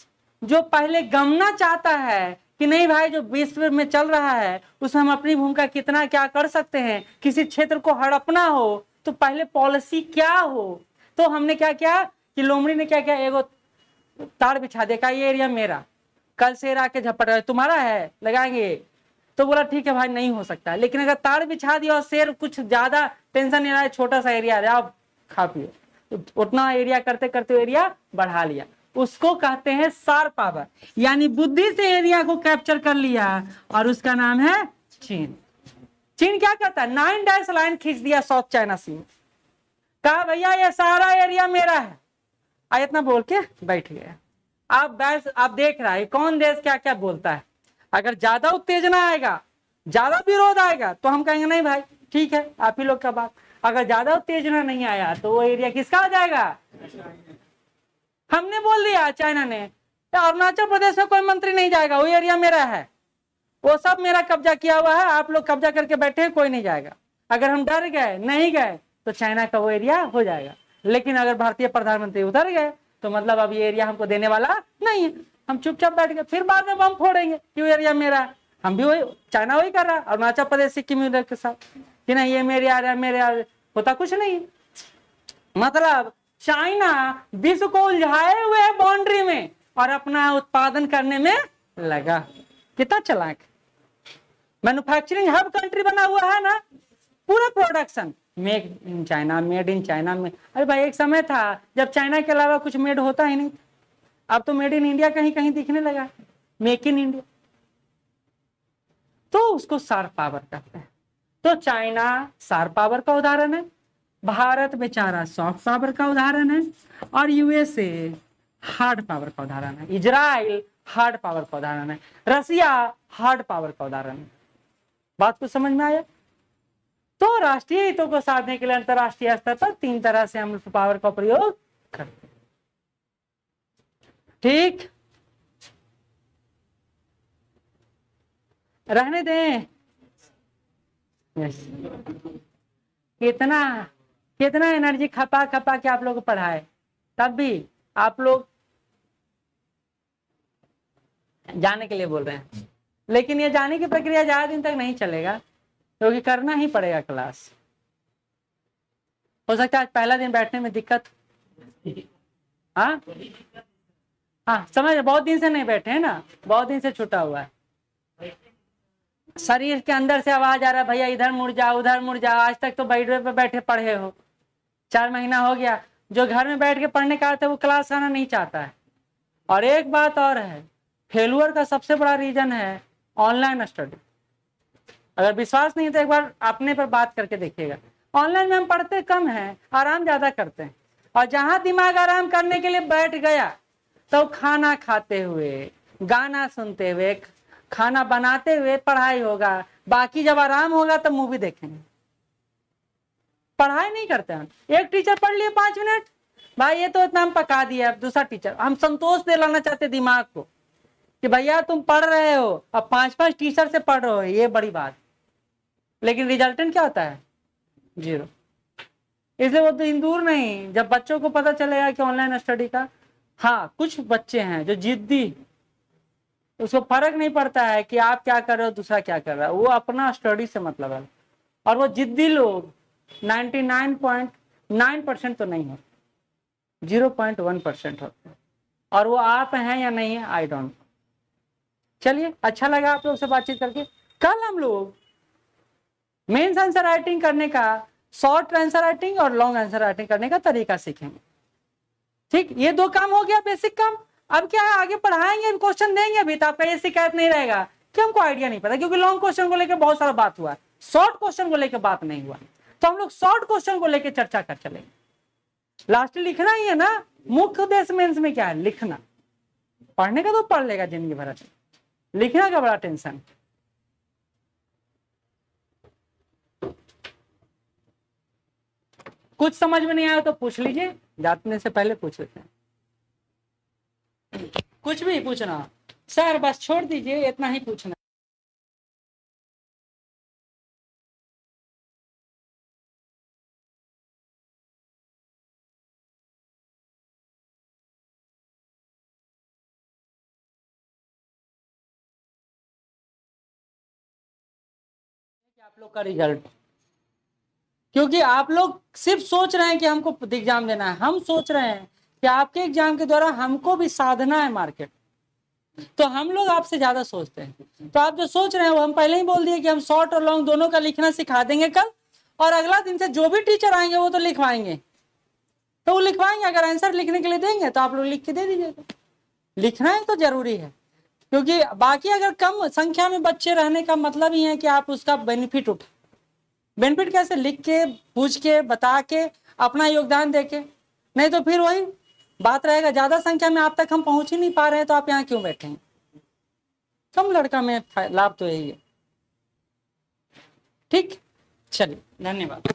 जो पहले गमना चाहता है कि नहीं भाई जो विश्व में चल रहा है उसमें हम अपनी भूमिका कितना क्या कर सकते हैं, किसी क्षेत्र को हड़पना हो तो पहले पॉलिसी क्या हो। तो हमने क्या किया कि लोमड़ी ने क्या किया, एगो तार बिछा देखा, ये एरिया मेरा, कल शेर आके झपट रहा है, तुम्हारा है लगाएंगे, तो बोला ठीक है भाई नहीं हो सकता है, लेकिन अगर तार बिछा दिया और शेर कुछ ज्यादा टेंशन नहीं रहा है, छोटा सा एरिया है, आप खा पिए, तो उतना एरिया करते करते एरिया बढ़ा लिया, उसको कहते हैं शार्प पावर, यानी बुद्धि से एरिया को कैप्चर कर लिया, और उसका नाम है चीन। चीन क्या करता है, 9 डैश लाइन खींच दिया साउथ चाइना सी में, कहा भैया ये सारा एरिया मेरा है, इतना बोल के बैठ गया। आप देख रहा है कौन देश क्या क्या बोलता है। अगर ज्यादा उत्तेजना आएगा, ज्यादा विरोध आएगा, तो हम कहेंगे नहीं भाई ठीक है आप ही लोग का बात। अगर ज्यादा उत्तेजना नहीं आया तो वो एरिया किसका हो जाएगा, हमने बोल दिया चाइना ने, अरुणाचल प्रदेश में कोई मंत्री नहीं जाएगा, वो एरिया मेरा है, वो सब मेरा कब्जा किया हुआ है, आप लोग कब्जा करके बैठे हैं, कोई नहीं जाएगा। अगर हम डर गए नहीं गए तो चाइना का वो एरिया हो जाएगा। लेकिन अगर भारतीय प्रधानमंत्री उधर गए तो मतलब अब ये एरिया हमको देने वाला नहीं है, हम चुपचाप बैठ गए, फिर बाद में बम फोड़ेंगे कि वो एरिया मेरा है। हम भी वही, चाइना वही कर रहा है अरुणाचल प्रदेश सिक्किम के साथ कि नहीं ये मेरे आ रहा है, मेरे आ रहा है, होता कुछ नहीं। मतलब चाइना विश्व को उलझाए हुए है बाउंड्री में और अपना उत्पादन करने में लगा। कितना चालाक, मैन्युफैक्चरिंग हब कंट्री बना हुआ है ना, पूरा production made in China, made in China में। अरे भाई एक समय था जब चाइना के अलावा कुछ मेड होता ही नहीं, अब तो मेड इन इंडिया कहीं कहीं दिखने लगा, मेक इन इंडिया। तो उसको शार्प पावर कहते हैं। तो चाइना शार्प पावर का उदाहरण है, भारत बेचारा सॉफ्ट पावर का उदाहरण है, और यूएसए हार्ड पावर का उदाहरण है, इजराइल हार्ड पावर का उदाहरण है, रसिया हार्ड पावर का उदाहरण है। बात को समझ में आया? तो राष्ट्रीय हितों को साधने के लिए अंतरराष्ट्रीय स्तर पर 3 तरह से हम पावर का प्रयोग करते हैं। ठीक, रहने दें। यस, कितना एनर्जी खपा खपा के आप लोग को पढ़ाए, तब भी आप लोग जाने के लिए बोल रहे हैं। लेकिन ये जाने की प्रक्रिया ज्यादा दिन तक नहीं चलेगा, क्योंकि करना ही पड़ेगा क्लास। हो सकता है आज पहला दिन बैठने में दिक्कत, हाँ समझ, बहुत दिन से नहीं बैठे हैं ना, बहुत दिन से छूटा हुआ है, शरीर के अंदर से आवाज आ रहा है भैया इधर मुड़ जाओ उधर मुड़ जाओ। आज तक तो बेड पे बैठे पढ़े हो, 4 महीना हो गया। जो घर में बैठ के पढ़ने का आता है वो क्लास आना नहीं चाहता है। और एक बात और है, फेलुअर का सबसे बड़ा रीजन है ऑनलाइन स्टडी। अगर विश्वास नहीं है तो एक बार अपने पर बात करके देखिएगा। ऑनलाइन में हम पढ़ते कम हैं, आराम ज्यादा करते हैं, और जहां दिमाग आराम करने के लिए बैठ गया तो खाना खाते हुए, गाना सुनते हुए, खाना बनाते हुए पढ़ाई होगा। बाकी जब आराम होगा तब मूवी देखेंगे, पढ़ाई नहीं करते हैं। एक टीचर पढ़ लिए 5 मिनट, भाई ये तो इतना हम पका दिया। अब दूसरा टीचर, हम संतोष दिलाना चाहते दिमाग को कि भैया तुम पढ़ रहे हो, अब 5-5 टीचर से पढ़ रहे हो, ये बड़ी बात। लेकिन रिजल्टेंट क्या होता है, 0। इसलिए वो तो दूर नहीं, जब बच्चों को पता चलेगा कि ऑनलाइन स्टडी का, हाँ कुछ बच्चे हैं जो जिद्दी, उसको फर्क नहीं पड़ता है कि आप क्या कर रहे हो दूसरा क्या कर रहा है, वो अपना स्टडी से मतलब है। और वो जिद्दी लोग 99.9% तो नहीं होते, 0.1% होते हैं। और वो आप हैं या नहीं है, आई डोंट। चलिए, अच्छा लगा आप लोग से बातचीत करके। कल हम लोग मेंस आंसर राइटिंग करने का, शॉर्ट आंसर राइटिंग और लॉन्ग आंसर राइटिंग करने का तरीका सीखेंगे। ठीक, ये 2 काम हो गया बेसिक काम। अब क्या है, आगे पढ़ाएंगे, क्वेश्चन देंगे अभी, तो आपका ये शिकायत नहीं रहेगा कि हमको आइडिया नहीं पता, क्योंकि लॉन्ग क्वेश्चन को लेकर बहुत सारा बात हुआ, शॉर्ट क्वेश्चन को लेकर बात नहीं हुआ। तो हम लोग शॉर्ट क्वेश्चन को लेकर चर्चा कर चलेंगे। लास्ट लिखना ही है ना, मुख्य उद्देश्य मेंस में क्या है, लिखना। पढ़ने का तो पढ़ लेगा जिंदगी भर, लिखना का बड़ा टेंशन। कुछ समझ में नहीं आया तो पूछ लीजिए, जाने से पहले पूछ लेते हैं। कुछ भी पूछना सर, बस छोड़ दीजिए, इतना ही पूछना। आप लोग का रिजल्ट, क्योंकि आप लोग सिर्फ सोच रहे हैं कि हमको एग्जाम देना है, हम सोच रहे हैं कि आपके एग्जाम के द्वारा हमको भी साधना है मार्केट। तो हम लोग आपसे ज्यादा सोचते हैं। तो आप जो सोच रहे हैं वो हम पहले ही बोल दिए कि हम शॉर्ट और लॉन्ग दोनों का लिखना सिखा देंगे कल, और अगला दिन से जो भी टीचर आएंगे वो तो लिखवाएंगे, तो वो लिखवाएंगे। अगर आंसर लिखने के लिए देंगे तो आप लोग लिख के दे दीजिएगा। लिखना है तो जरूरी है, क्योंकि बाकी अगर कम संख्या में बच्चे रहने का मतलब ही है कि आप उसका बेनिफिट उठा। बेनिफिट कैसे? लिख के, पूछ के, बता के, अपना योगदान दे के। नहीं तो फिर वही बात रहेगा, ज्यादा संख्या में आप तक हम पहुंच ही नहीं पा रहे हैं तो आप यहाँ क्यों बैठे हैं? कम लड़का में लाभ तो यही है। ठीक, चलिए, धन्यवाद।